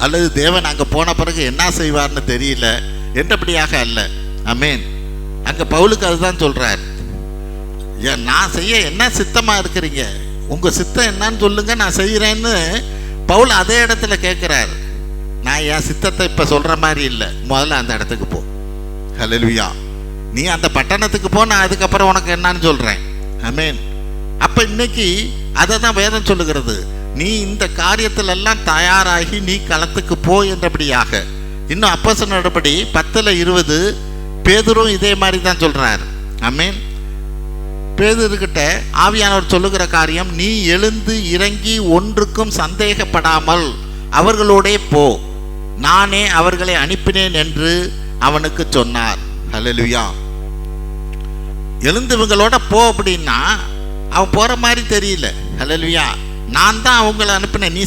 அல்லது தேவன் அங்கே போன பிறகு என்ன செய்வார்னு தெரியல என்றபடியாக அல்ல. ஆமென். அங்கே பவுலுக்கு அதுதான் சொல்கிறார். நான் செய்ய என்ன சித்தமாக இருக்கிறீங்க, உங்கள் சித்தம் என்னன்னு சொல்லுங்க, நான் செய்கிறேன்னு பவுல் அதே இடத்துல கேட்குறார். நான் என் சித்தத்தை இப்போ சொல்கிற மாதிரி இல்லை, முதல்ல அந்த இடத்துக்கு போ. ஹல்லேலூயா. நீ அந்த பட்டணத்துக்கு போ, நான் அதுக்கப்புறம் உனக்கு என்னன்னு சொல்கிறேன். ஆமென். அப்போ இன்னைக்கு அதை தான் வேதம் சொல்லுகிறது. நீ இந்த காரியத்திலெல்லாம் தயாராகி நீ களத்துக்கு போ என்றபடியாக. இன்னும் அப்போஸ்தலர் நடபடி 10:20 பேதுரும் இதே மாதிரி தான் சொல்கிறார். ஆமென். பேதுருக்கிட்ட ஆவியானவர் சொல்லுகிற காரியம், நீ எழுந்து இறங்கி ஒன்றுக்கும் சந்தேகப்படாமல் அவர்களோடே போ, நானே அவர்களை அனுப்பினேன் என்று அவனுக்கு சொன்னார். ஹல்லேலூயா. எழுந்து இவங்களோட போ அப்படின்னா அவன் போகிற மாதிரி தெரியல. ஹல்லேலூயா. நான் தான் அவங்கள அனுப்பினேன், நீ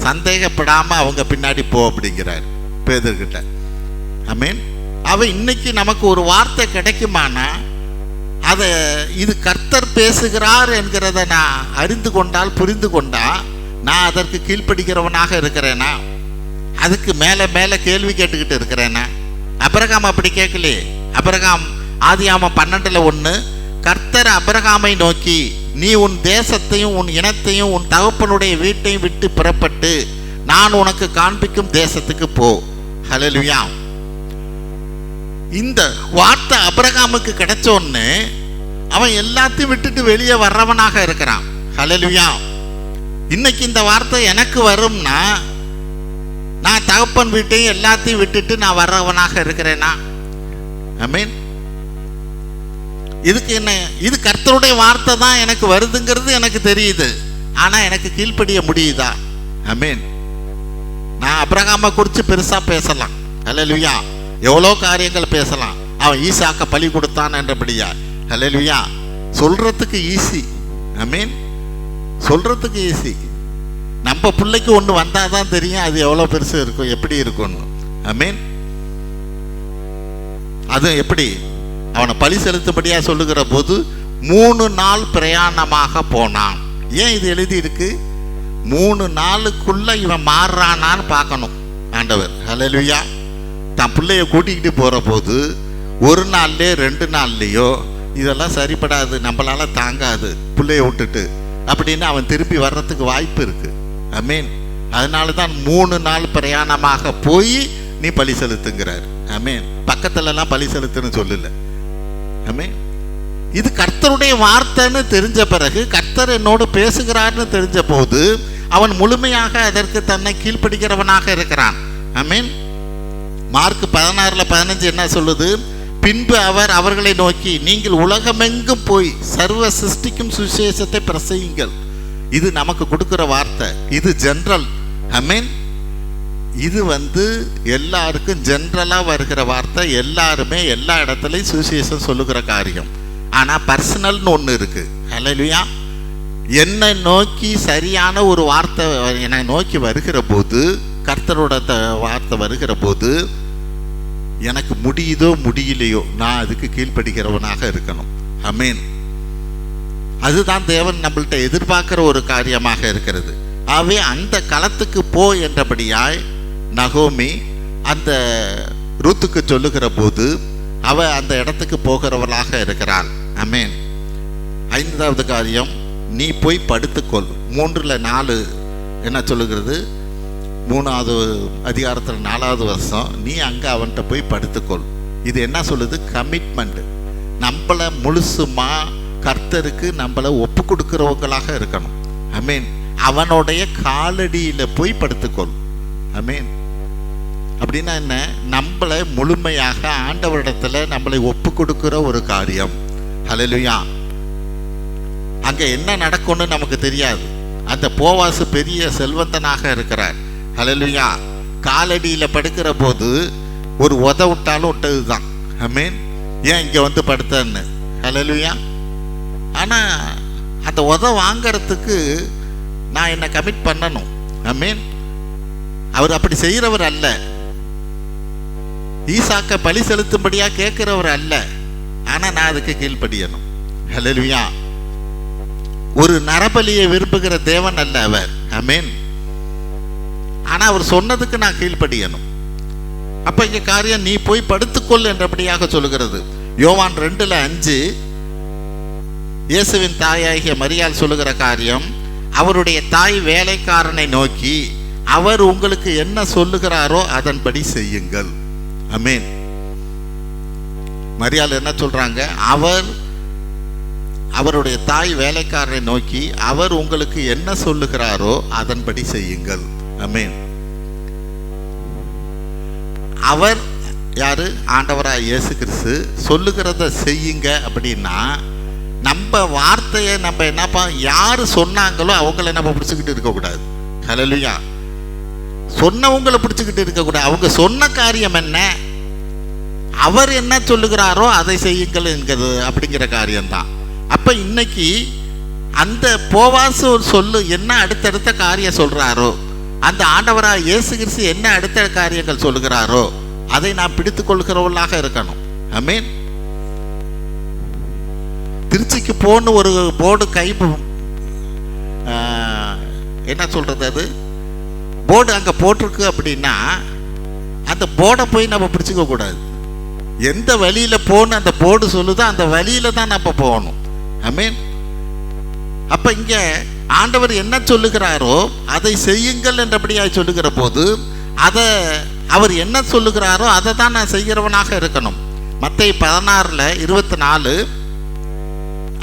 சந்தேகப்படாமல் அவங்க பின்னாடி போ அப்படிங்கிறார் பேதுருக்கிட்ட. ஆமென். அவன் இன்னைக்கு நமக்கு ஒரு வார்த்தை கிடைக்குமானா, அதை இது கர்த்தர் பேசுகிறார் என்கிறத நான் அறிந்து கொண்டால், புரிந்து கொண்டா, நான் அதற்கு கீழ்ப்படுகிறவனாக இருக்கிறேனா, அதுக்கு மேலே மேலே கேள்வி கேட்டுக்கிட்டு இருக்கிறேனா? அபிரகாம் அப்படி கேட்கலே. அபிரகாம் ஆதியாகமம் 12:1 கர்த்தர் அபிரகாமை நோக்கி, நீ உன் தேசத்தையும் உன் இனத்தையும் உன் தகப்பனுடைய வீட்டையும் விட்டு புறப்பட்டு நான் உனக்கு காண்பிக்கும் தேசத்துக்கு போ. ஹல்லேலூயா. இந்த வார்த்தை அபிரகாமுக்கு கிடைச்சோன்னு அவன் எல்லாத்தையும் விட்டுட்டு வெளியே வர்றவனாக இருக்கிறான். ஹல்லேலூயா. இன்னைக்கு இந்த வார்த்தை எனக்கு வரும்னா, நான் தகப்பன் வீட்டையும் எல்லாத்தையும் விட்டுட்டு நான் வர்றவனாக இருக்கிறேனா? ஆமென். இதுக்கு என்ன, இது கர்த்தருடைய வார்த்தை தான் எனக்கு வருதுங்கிறது எனக்கு தெரியுது. ஆனால் எனக்கு கீழ்ப்படிய முடியுதா? ஆமென். நான் அபிரகாமை குறித்து பெருசாக பேசலாம். ஹல்லேலூயா. எவ்வளோ காரியங்கள் பேசலாம். அவன் ஈசாக்க பலி கொடுத்தான் என்றபடியா. ஹல்லேலூயா. சொல்கிறதுக்கு ஈஸி. ஆமென். சொல்கிறதுக்கு ஈஸி. நம்ம பிள்ளைக்கு ஒன்று வந்தால் தான் தெரியும் அது எவ்வளோ பெருசு இருக்கும், எப்படி இருக்கும்னு. ஆமென். அது எப்படி அவனை பலி செலுத்தும்படியாக சொல்லுகிற போது 3 நாள் பிரயாணமாக போனான். ஏன் இது எழுதி இருக்கு? 3 நாளுக்குள்ள இவன் மாறுறானான்னு பார்க்கணும் ஆண்டவர். ஹல்லேலூயா. தான் பிள்ளைய கூட்டிக்கிட்டு போகிற போது 1 நாள்லேயோ 2 நாள்லேயோ இதெல்லாம் சரிப்படாது, நம்மளால தாங்காது பிள்ளைய விட்டுட்டு அப்படின்னு அவன் திருப்பி வர்றதுக்கு வாய்ப்பு இருக்கு. ஆமென். அதனால தான் 3 நாள் பிரயாணமாக போய் நீ பலி செலுத்துங்கிறார். ஆமென். பக்கத்துலலாம் பலி செலுத்துன்னு சொல்லல. ஆமென். இது கர்த்தருடைய வார்த்தைன்னு தெரிஞ்ச பிறகு, கர்த்தர் என்னோடு பேசுகிறார்னு தெரிஞ்ச போது அவன் முழுமையாக அதற்கு தன்னை கீழ்ப்படுகிறவனாக இருக்கிறான். ஆமென். மார்க் 16:15 என்ன சொல்லுது? பின்பு அவர் அவர்களை நோக்கி, நீங்கள் உலகமெங்கும் போய் சர்வ சிருஷ்டிக்கும் சுவிசேஷத்தை பிரசங்கியுங்கள். இது நமக்கு கொடுக்கிற வார்த்தை. இது ஜெனரல். ஆமென். இது எல்லாருக்கும் ஜெனரலாக வருகிற வார்த்தை. எல்லாருமே எல்லா இடத்துலையும் சுவிசேஷம் சொல்லுகிற காரியம். ஆனால் பர்சனல்னு ஒன்று இருக்குது. ஹல்லேலூயா. என்னை நோக்கி சரியான ஒரு வார்த்தை என்னை நோக்கி வருகிற போது, கர்த்தரோட வார்த்தை வருகிற போது, எனக்கு முடியுதோ முடியலையோ நான் அதுக்கு கீழ்ப்படுகிறவனாக இருக்கணும். ஆமென். அதுதான் தேவன் நம்மள்கிட்ட எதிர்பார்க்கிற ஒரு காரியமாக இருக்கிறது. ஆகவே அந்த களத்துக்கு போ என்றபடியாய் நகோமி அந்த ரூத்துக்கு சொல்லுகிற போது அவ அந்த இடத்துக்கு போகிறவளாக இருக்கிறாள். ஆமென். 5வது காரியம், நீ போய் படுத்துக்கொள். 3:4 என்ன சொல்லுகிறது? 3வது அதிகாரத்தில் 4வது வருஷம், நீ அங்கே அவன்கிட்ட போய் படுத்துக்கொள். இது என்ன சொல்லுது? கமிட்மெண்ட். நம்மளை முழுசுமா கர்த்தருக்கு நம்மளை ஒப்பு கொடுக்கிறவங்களாக இருக்கணும். ஆமென். அவனுடைய காலடியில் போய் படுத்துக்கொள். ஆமென். அப்படின்னா என்ன? நம்மளை முழுமையாக ஆண்டவரிடத்துல நம்மளை ஒப்பு கொடுக்கிற ஒரு காரியம். ஹல்லேலூயா. அங்கே என்ன நடக்கும்னு நமக்கு தெரியாது. அந்த போவாசு பெரிய செல்வந்தனாக இருக்கிறார். ஹல்லேலூயா. காலடியில் படுக்கிற போது ஒரு விட்டாலும் விட்டது தான். ஆமென். ஏன் இங்கே படுத்தன்னு? ஹல்லேலூயா. ஆனால் அந்த வாங்கிறதுக்கு நான் என்னை கமிட் பண்ணணும். ஆமென். அவர் அப்படி செய்கிறவர் அல்ல. ஈசாக்க பலி செலுத்தும்படியா கேட்கிறவர் அல்ல. ஆனால் நான் அதுக்கு கீழ்ப்படியணும். ஹல்லேலூயா. ஒரு நரபலியை விரும்புகிற தேவன் அல்ல அவர். ஆமென். ஆனால் அவர் சொன்னதுக்கு நான் கீழ்ப்படியணும். அப்போ இங்கே காரியம், நீ போய் படுத்துக்கொள் என்றபடியாக சொல்லுகிறது. யோவான் 2:5 இயேசுவின் தாயாகிய மரியாள் சொல்லுகிற காரியம், அவருடைய தாய் வேலைக்காரனை நோக்கி, அவர் உங்களுக்கு என்ன சொல்லுகிறாரோ அதன்படி செய்யுங்கள். ஆமென். மரியாள் என்ன சொல்றாங்க? அவருடைய தாய் வேலைக்காரனை நோக்கி, அவர் உங்களுக்கு என்ன சொல்லுகிறாரோ அதன்படி செய்யுங்கள். ஆமென். அவர் யாரு? ஆண்டவராய் இயேசு கிறிஸ்து. சொல்லுகிறத செய்யுங்க அப்படின்னா, நம்ம வார்த்தையை நம்ம என்னப்பா, யாரு சொன்னாங்களோ அவங்கள நம்ம பிடிச்சிக்கிட்டு இருக்கக்கூடாது. ஹல்லேலூயா. சொன்னவங்களை பிடிச்சிக்கிட்டு இருக்கக்கூடாது. அவங்க சொன்ன காரியம் என்ன, அவர் என்ன சொல்லுகிறாரோ அதை செய்யுங்கள் என்கிறது அப்படிங்கிற காரியம்தான். அப்போ இன்னைக்கு அந்த போவாசு சொல்லு என்ன அடுத்தடுத்த காரியம் சொல்கிறாரோ, அந்த ஆண்டவராக இயேசு கிறிஸ்து என்ன அடுத்த காரியங்கள் சொல்லுகிறாரோ அதை நான் பிடித்து கொள்கிறவர்களாக இருக்கணும். ஆமென். திருச்சிக்கு போன்னு ஒரு போர்டு என்ன சொல்கிறது, அது போர்டு அங்கே போட்டிருக்கு அப்படின்னா அந்த போர்டை போய் நம்ம பிடிச்சிக்க கூடாது. எந்த வழியில் போகணும் அந்த போர்டு சொல்லுதோ அந்த வழியில் தான் நம்ம போகணும். ஆமென். அப்போ இங்கே ஆண்டவர் என்ன சொல்லுகிறாரோ அதை செய்யுங்கள் என்றபடியாக சொல்லுகிற போது, அதை அவர் என்ன சொல்லுகிறாரோ அதை தான் நான் செய்கிறவனாக இருக்கணும். மத்தேயு 16:24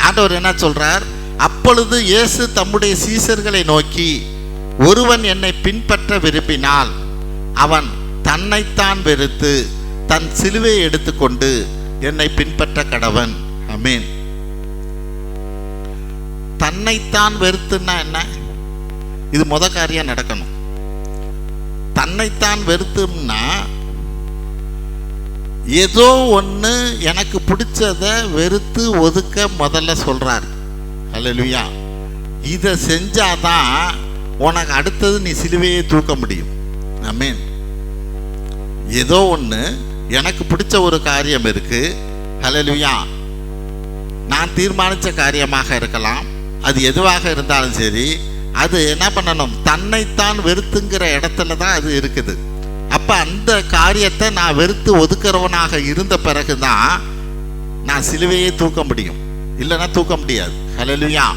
ஆண்டவர் என்ன சொல்றார்? அப்பொழுது இயேசு தம்முடைய சீசர்களை நோக்கி, ஒருவன் என்னை பின்பற்ற விரும்பினால் அவன் தன்னைத்தான் வெறுத்து தன் சிலுவையை எடுத்துக்கொண்டு என்னை பின்பற்ற கடவன். ஆமென். தன்னைத்தான் வெறுத்துன்னா என்ன? இது முத காரியம் நடக்கணும். தன்னைத்தான் வெறுத்தும்னா ஏதோ ஒன்று எனக்கு பிடிச்சதை வெறுத்து ஒதுக்க முதல்ல சொல்றார். ஹல்லேலூயா. இதை செஞ்சாதான் உனக்கு அடுத்தது நீ சிலுவையை தூக்க முடியும். ஆமென். ஏதோ ஒன்று எனக்கு பிடிச்ச ஒரு காரியம் இருக்கு. ஹல்லேலூயா. நான் தீர்மானித்த காரியமாக இருக்கலாம், அது எதுவாக இருந்தாலும் சரி, அது என்ன பண்ணணும்? தன்னைத்தான் வெறுத்துங்கிற இடத்துல தான் அது இருக்குது. அப்போ அந்த காரியத்தை நான் வெறுத்து ஒதுக்கிறவனாக இருந்த பிறகு தான் நான் சிலுவையை தூக்க முடியும். இல்லைன்னா தூக்க முடியாது. ஹல்லேலூயா.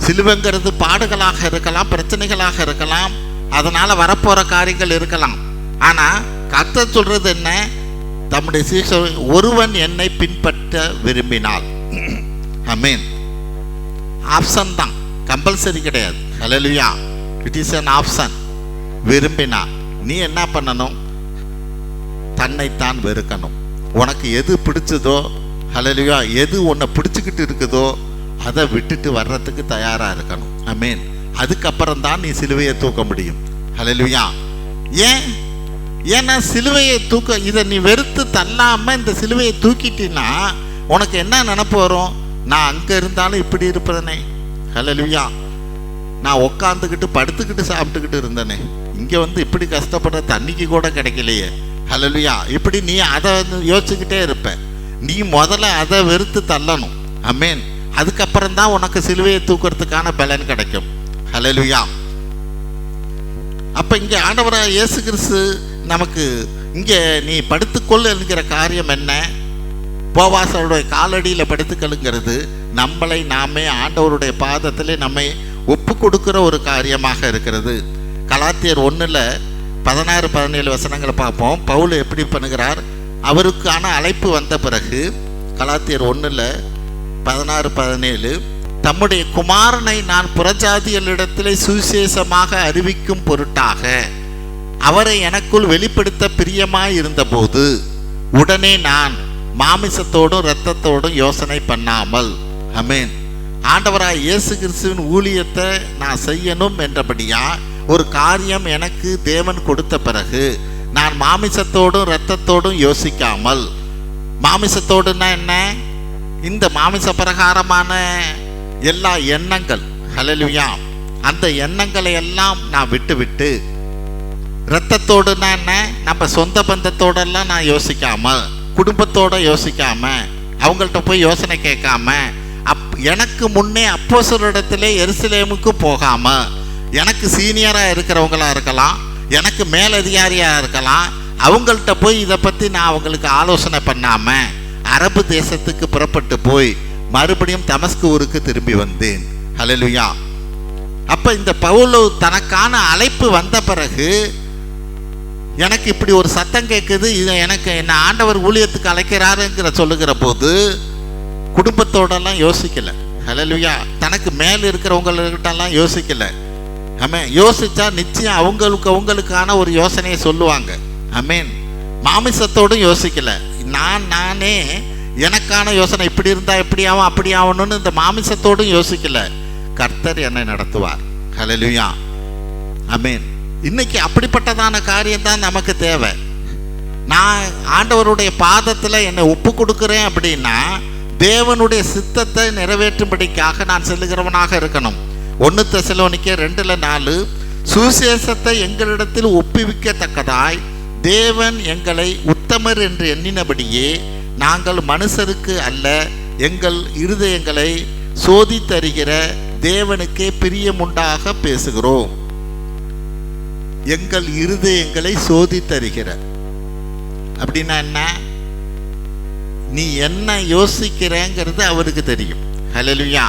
சிலுவைங்கிறது பாடுகளாக இருக்கலாம், பிரச்சனைகளாக இருக்கலாம், அதனால் வரப்போகிற காரியங்கள் இருக்கலாம். ஆனால் கர்த்தர் சொல்கிறது என்ன? தம்முடைய சீஷர் ஒருவன் என்னை பின்பற்ற விரும்பினால், ஆமென், ஆப்ஷன் தான், கம்பல்சரி கிடையாது. ஹல்லேலூயா, இட் இஸ் an ஆப்ஷன். விரும்பினா நீ என்ன பண்ணணும்? தன்னைத்தான் வெறுக்கணும். உனக்கு எது பிடிச்சதோ, ஹல்லேலூயா, எது உன்னை பிடிச்சிக்கிட்டு இருக்குதோ அதை விட்டுட்டு வர்றதுக்கு தயாராக இருக்கணும். ஆமென். அதுக்கப்புறம் தான் நீ சிலுவையை தூக்க முடியும். ஹல்லேலூயா. ஏன்னா சிலுவையை தூக்க, இதை நீ வெறுத்து தள்ளாமல் இந்த சிலுவையை தூக்கிட்டின்னா உனக்கு என்ன நினப்பு வரும்? நான் அங்கே இருந்தாலும் இப்படி இருப்பதனே. ஹல்லேலூயா. நான் உட்காந்துக்கிட்டு படுத்துக்கிட்டு சாப்பிட்டுக்கிட்டு இருந்தேனே, இங்கே வந்து இப்படி கஷ்டப்படுற தண்ணிக்கு கூட கிடைக்கலையே. ஹல்லேலூயா. இப்படி நீ அதை யோசிச்சுக்கிட்டே இருப்ப. நீ முதல்ல அதை வெறுத்து தள்ளணும். ஆமென். அதுக்கப்புறம் தான் உனக்கு சிலுவையை தூக்கிறதுக்கான பலன் கிடைக்கும். ஹல்லேலூயா. அப்போ இங்கே ஆண்டவராக இயேசு கிறிஸ்து நமக்கு இங்கே நீ படுத்துக்கொள் என்கிற காரியம் என்ன? போவாசருடைய காலடியில் படுத்துக்கொள்ளுங்கிறது நம்மளை நாமே ஆண்டவருடைய பாதத்தில் நம்மை ஒப்பு கொடுக்கிற ஒரு காரியமாக இருக்கிறது. கலாத்தியர் 1:16-17 வசனங்களை பார்ப்போம். பவுல் எப்படி பண்ணுகிறார்? அவருக்கான அழைப்பு வந்த பிறகு கலாத்தியர் 1:16-17, தம்முடைய குமாரனை நான் புறஜாதிகளிடத்திலே சுவிசேஷமாக அறிவிக்கும் பொருட்டாக அவரை எனக்குள் வெளிப்படுத்த பிரியமாய் இருந்தபோது உடனே நான் மாமிசத்தோடும் இரத்தத்தோடும் யோசனை பண்ணாமல், ஆமென், ஆண்டவராய் இயேசு கிறிஸ்துவின் ஊழியத்தை நான் செய்யணும் என்றபடியா ஒரு காரியம் எனக்கு தேவன் கொடுத்த பிறகு நான் மாமிசத்தோடும் இரத்தத்தோடும் யோசிக்காமல், மாமிசத்தோடுன்னா என்ன? இந்த மாமிச பிரகாரமான எல்லா எண்ணங்கள், ஹல்லேலூயா, அந்த எண்ணங்களை எல்லாம் நான் விட்டு இரத்தத்தோடுன்னா என்ன? நம்ம சொந்த பந்தத்தோடெல்லாம் நான் யோசிக்காமல், குடும்பத்தோடு யோசிக்காமல், அவங்கள்ட்ட போய் யோசனை கேட்காம, எனக்கு முன்னே அப்போஸ்தலரிடத்திலே எருசலேமுக்கு போகாமல், எனக்கு சீனியராக இருக்கிறவங்களா இருக்கலாம், எனக்கு மேலதிகாரியாக இருக்கலாம், அவங்கள்ட்ட போய் இதை பற்றி நான் அவங்களுக்கு ஆலோசனை பண்ணாமல் அரபு தேசத்துக்கு புறப்பட்டு போய் மறுபடியும் தமஸ்கு ஊருக்கு திரும்பி வந்தேன். ஹல்லேலூயா. அப்போ இந்த பவுல் தனக்கான அழைப்பு வந்த பிறகு எனக்கு இப்படி ஒரு சத்தம் கேட்குது, இதை எனக்கு என்ன ஆண்டவர் ஊழியத்துக்கு அழைக்கிறாருங்கிற சொல்லுகிற போது குடும்பத்தோடெல்லாம் யோசிக்கலை. ஹல்லேலூயா. தனக்கு மேலே இருக்கிறவங்கள்கிட்டலாம் யோசிக்கலை. ஆமென். யோசித்தா நிச்சயம் அவங்களுக்கான ஒரு யோசனையை சொல்லுவாங்க. ஆமென். மாமிசத்தோடும் யோசிக்கலை. நானே எனக்கான யோசனை இப்படி இருந்தால் இப்படி ஆகும் அப்படி ஆகணும்னு இந்த மாமிசத்தோடும் யோசிக்கலை. கர்த்தர் என்னை நடத்துவார். ஹல்லேலூயா. ஆமென். இன்னைக்கு அப்படிப்பட்டதான காரியம் தான் நமக்கு தேவை. நான் ஆண்டவருடைய பாதத்தில் என்னை ஒப்பு கொடுக்குறேன் அப்படின்னா தேவனுடைய சித்தத்தை நிறைவேற்றும்படிக்காக நான் செல்லுகிறவனாக இருக்கணும். 1 தெசலோனிக்கேயர் 2:4, சுவிசேஷத்தை எங்களிடத்தில் ஒப்புவிக்கத்தக்கதாய் தேவன் எங்களை உத்தமர் என்று எண்ணினபடியே நாங்கள் மனுஷருக்கு அல்ல, எங்கள் இருதயங்களை சோதித்தருகிற தேவனுக்கே பிரியமுண்டாக பேசுகிறோம். எங்கள் இருதயங்களை சோதித்தருகிற அப்படின்னா என்ன? நீ என்ன யோசிக்கிறேங்கிறது அவருக்கு தெரியும். ஹல்லேலூயா.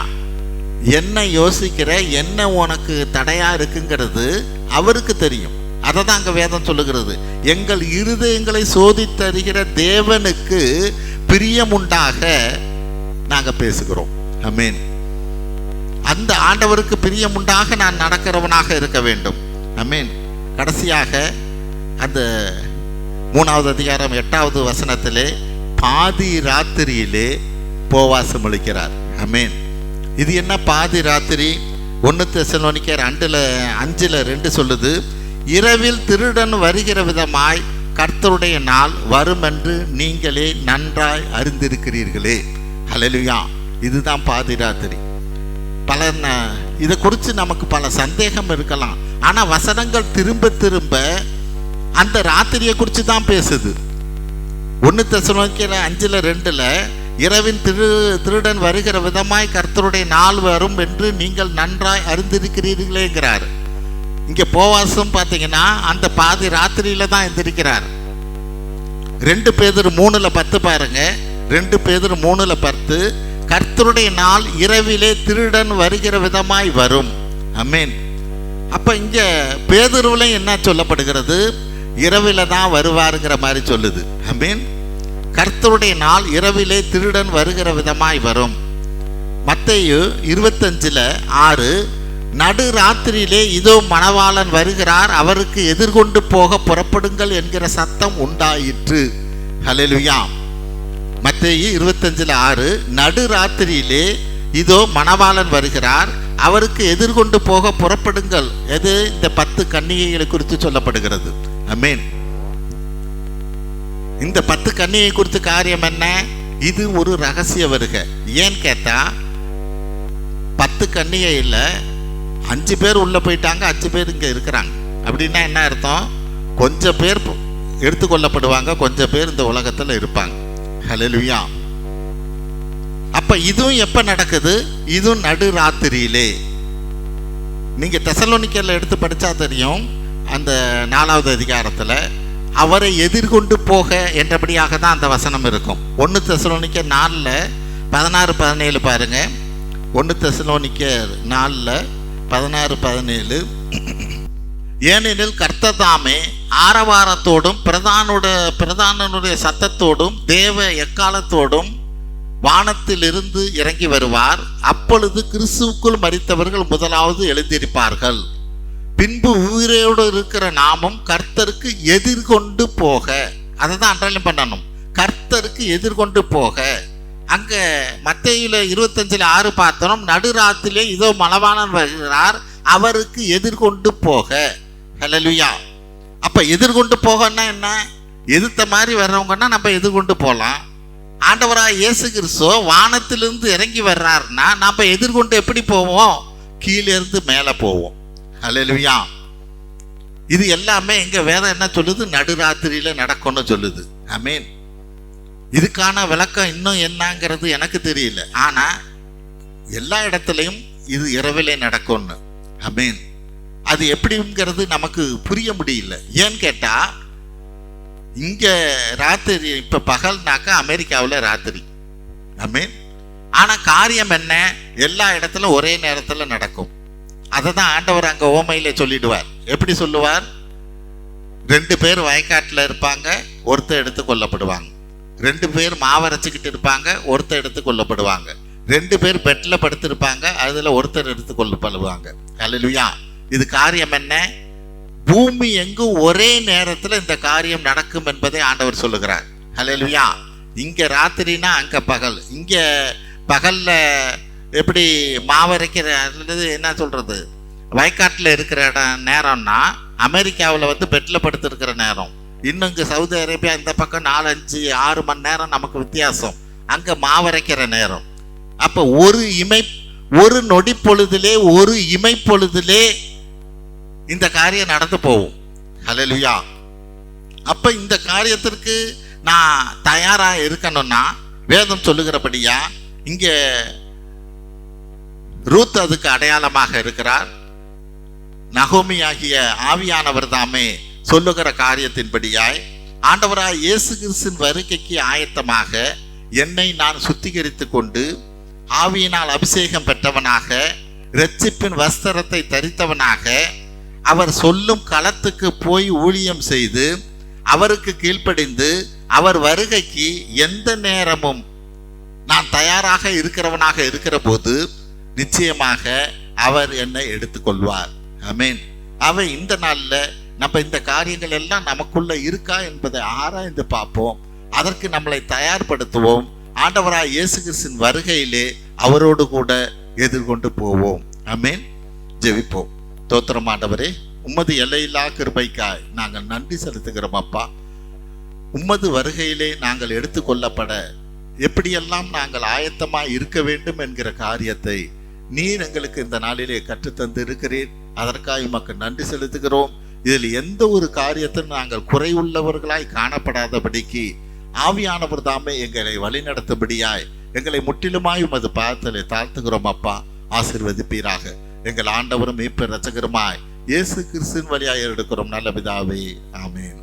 என்ன யோசிக்கிற, என்ன உனக்கு தடையா இருக்குங்கிறது அவருக்கு தெரியும். அதை தான் அங்கே வேதம் சொல்லுகிறது. எங்கள் இருதயங்களை சோதித்தருகிற தேவனுக்கு பிரியமுண்டாக நாங்கள் பேசுகிறோம். ஆமென். அந்த ஆண்டவருக்கு பிரியமுண்டாக நான் நடக்கிறவனாக இருக்க வேண்டும். ஆமென். கடைசியாக அந்த 3வது அதிகாரம் 8வது வசனத்திலே பாதி ராத்திரியிலே போவாசம் அளிக்கிறார். ஆமென். இது என்ன பாதி ராத்திரி? 1 தெசலோனிக்கேயர் 5:2 சொல்லுது, இரவில் திருடன் வருகிற விதமாய் கர்த்தருடைய நாள் வரும் என்று நீங்களே நன்றாய் அறிந்திருக்கிறீர்களே. ஹல்லேலூயா. இதுதான் பாதி ராத்திரி. இதை குறித்து நமக்கு பல சந்தேகம் இருக்கலாம். ஆனால் வசனங்கள் திரும்ப திரும்ப அந்த ராத்திரியை குறித்து தான் பேசுது. 1 தெசலோனிக்கேயர் 5:2 இரவின் திருடன் வருகிற விதமாய் கர்த்தருடைய நாள் வரும் என்று நீங்கள் நன்றாய் அறிந்திருக்கிறீர்களேங்கிறார். இங்கே போவாசம் பார்த்தீங்கன்னா அந்த பாதி ராத்திரியில தான் எந்திரிக்கிறார். 2 பேதுரு 3:10 பாருங்க. 2 பேதுரு 3:10, கர்த்தருடைய நாள் இரவிலே திருடன் வருகிற விதமாய் வரும். ஆமென். அப்போ இங்கே பேதுருவிலையும் என்ன சொல்லப்படுகிறது? இரவில் தான் வருவாருங்கிற மாதிரி சொல்லுது. ஆமென். கர்த்தருடைய நாள் இரவிலே திருடன் வருகிற விதமாய் வரும். மத்தேயு 25:6 நடு ராத்திரியிலே இதோ மணவாளன் வருகிறார், அவருக்கு எதிர்கொண்டு போக புறப்படுங்கள் என்கிற சத்தம் உண்டாயிற்று. ஹல்லேலூயா. மத்தேயு 25:6 நடு ராத்திரியிலே இதோ மணவாளன் வருகிறார், அவருக்கு எதிர்கொண்டு போக புறப்படுங்கள். எது? இந்த 10 கன்னிகைகளை குறித்து சொல்லப்படுகிறது. ஆமென். இந்த 10 கன்னிகை குறித்து காரியம் என்ன? இது ஒரு ரகசிய வருகை. ஏன்னு கேட்டா 10 கன்னிகை இல்ல, 5 பேர் உள்ள போயிட்டாங்க, 5 பேர் இங்க இருக்கிறாங்க. அப்படின்னா என்ன அர்த்தம்? கொஞ்சம் பேர் எடுத்துக்கொள்ளப்படுவாங்க, கொஞ்சம் பேர் இந்த உலகத்துல இருப்பாங்க. ஹல்லேலூயா. அப்ப இதுவும் எப்ப நடக்குது? இதுவும் நடு ராத்திரியிலே. நீங்க தெசலோனிக்கேல எடுத்து படிச்சா தெரியும். அந்த 4வது அதிகாரத்துல அவரை எதிர்கொண்டு போக என்றபடியாக தான் அந்த வசனம் இருக்கும். 1 தெசலோனிக்கேர் 4:16-17 பாருங்க. 1 தெசலோனிக்கேர் 4:16-17 ஏனெனில் கர்த்தர் தாமே ஆரவாரத்தோடும் பிரதானுடைய சத்தத்தோடும் தேவ எக்காலத்தோடும் வானத்திலிருந்து இறங்கி வருவார். அப்பொழுது கிறிஸ்துவுக்குள் மரித்தவர்கள் முதலாவது எழுந்திருப்பார்கள். பின்பு உயிரோடு இருக்கிற நாமும் கர்த்தருக்கு எதிர்கொண்டு போக, அதை தான் அண்டர்லைன் பண்ணணும், கர்த்தருக்கு எதிர்கொண்டு போக. அங்க மத்தேயுல 25:6 பார்த்தோம், நடுராத்திரிலே இதோ மணவாளன் வருகிறார், அவருக்கு எதிர்கொண்டு போக. ஹல்லேலூயா. அப்ப எதிர்கொண்டு போகன்னா என்ன? எதிர்த்த மாதிரி வர்றவங்கன்னா நம்ம எதிர்கொண்டு போகலாம். ஆண்டவராக இயேசு கிறிஸ்து வானத்திலிருந்து இறங்கி வர்றாருன்னா நம்ம எதிர்கொண்டு எப்படி போவோம்? கீழே இருந்து மேலே போவோம். ஹல்லேலூயா. இது எல்லாமே எங்க வேதம் என்ன சொல்லுது? நடுராத்திரியில நடக்கும்னு சொல்லுது. ஆமென். இதுக்கான விளக்கம் இன்னும் என்னங்கிறது எனக்கு தெரியல. ஆனா எல்லா இடத்துலையும் இது இரவிலே நடக்கும்னு. ஆமென். அது எப்படிங்கிறது நமக்கு புரிய முடியல. ஏன்னு கேட்டா இங்க ராத்திரி, இப்ப பகல்னாக்கா அமெரிக்காவில் ராத்திரி. ஆமென். ஆனா காரியம் என்ன? எல்லா இடத்துலும் ஒரே நேரத்தில் நடக்கும். அதை தான் ஆண்டவர் அங்க ஓமையில சொல்லிடுவார். எப்படி சொல்லுவார்? 2 பேர் வயக்காட்டில் இருப்பாங்க, ஒருத்தர் எடுத்து கொல்லப்படுவாங்க. 2 பேர் மாவரைச்சிக்கிட்டு இருப்பாங்க, ஒருத்தர் எடுத்து கொல்லப்படுவாங்க. 2 பேர் பெட்ல படுத்திருப்பாங்க, அதுல ஒருத்தர் எடுத்து கொல்லப்படுவாங்க. ஹல்லேலூயா. இது காரியம் என்ன? பூமி எங்கும் ஒரே நேரத்தில் இந்த காரியம் நடக்கும் என்பதை ஆண்டவர் சொல்லுகிறார். ஹல்லேலூயா. இங்க ராத்திரினா அங்க பகல். இங்க பகல்ல எப்படி மாவரைக்கிற என்ன சொல்றது, வயக்காட்டில் இருக்கிற நேரம்னா அமெரிக்காவில் வந்து பெட்ல படுத்திருக்கிற நேரம். இன்னும் இங்கே சவுதி அரேபியா இந்த பக்கம் 4, 5, 6 மணி நேரம் நமக்கு வித்தியாசம். அங்கே மாவரைக்கிற நேரம். அப்போ ஒரு நொடி பொழுதிலே, ஒரு இமை பொழுதிலே இந்த காரியம் நடந்து போகும். ஹல்லேலூயா. அப்ப இந்த காரியத்திற்கு நான் தயாரா இருக்கணும்னா வேதம் சொல்லுகிறபடியா இங்க ரூத் அதுக்கு அடையாளமாக இருக்கிறார். நகோமி ஆகிய ஆவியானவர் தாமே சொல்லுகிற காரியத்தின்படியாய் ஆண்டவராய் இயேசு கிறிஸ்துவின் வருகைக்கு ஆயத்தமாக என்னை நான் சுத்திகரித்து கொண்டு ஆவியினால் அபிஷேகம் பெற்றவனாக, இரட்சிப்பின் வஸ்திரத்தை தரித்தவனாக, அவர் சொல்லும் களத்துக்கு போய் ஊழியம் செய்து அவருக்கு கீழ்ப்படிந்து அவர் வருகைக்கு எந்த நேரமும் நான் தயாராக இருக்கிறவனாக இருக்கிற போது நிச்சயமாக அவர் என்னை எடுத்துக்கொள்வார். ஆமென். அவை இந்த நாள்ல நம்ம இந்த காரியங்கள் எல்லாம் நமக்குள்ள இருக்கா என்பதை ஆராய்ந்து பார்ப்போம். அதற்கு நம்மளை தயார்படுத்துவோம். ஆண்டவராய் இயேசு கிறிஸ்துவின் வருகையிலே அவரோடு கூட எதிர்கொண்டு போவோம். ஆமென். ஜெபிப்போம். தோத்திரம் ஆண்டவரே, உம்மது எல்லையில்லா கிருபைக்காய் நாங்கள் நன்றி செலுத்துகிறோம் அப்பா. உம்மது வருகையிலே நாங்கள் எடுத்துக்கொள்ளப்பட எப்படியெல்லாம் நாங்கள் ஆயத்தமாய் இருக்க வேண்டும் என்கிற காரியத்தை நீர் எங்களுக்கு இந்த நாளிலே கற்றுத்தந்து இருக்கிறீர். அதற்காக உமக்கு நன்றி செலுத்துகிறோம். இதில் எந்த ஒரு காரியத்திலும் நாங்கள் குறைவுள்ளவர்களாய் காணப்படாதபடிக்கு ஆவியானவர் தாமே எங்களை வழிநடத்தும்படியாய் எங்களை முற்றிலுமாய் உமது பாதத்திலே தாழ்த்துகிறோம் அப்பா. ஆசீர்வதிப்பீராக. எங்கள் ஆண்டவரும் மீட்பர் இரட்சகருமாய் இயேசு கிறிஸ்துவின் வழியாய் எடுக்கிறோம் நல்ல பிதாவே. ஆமென்.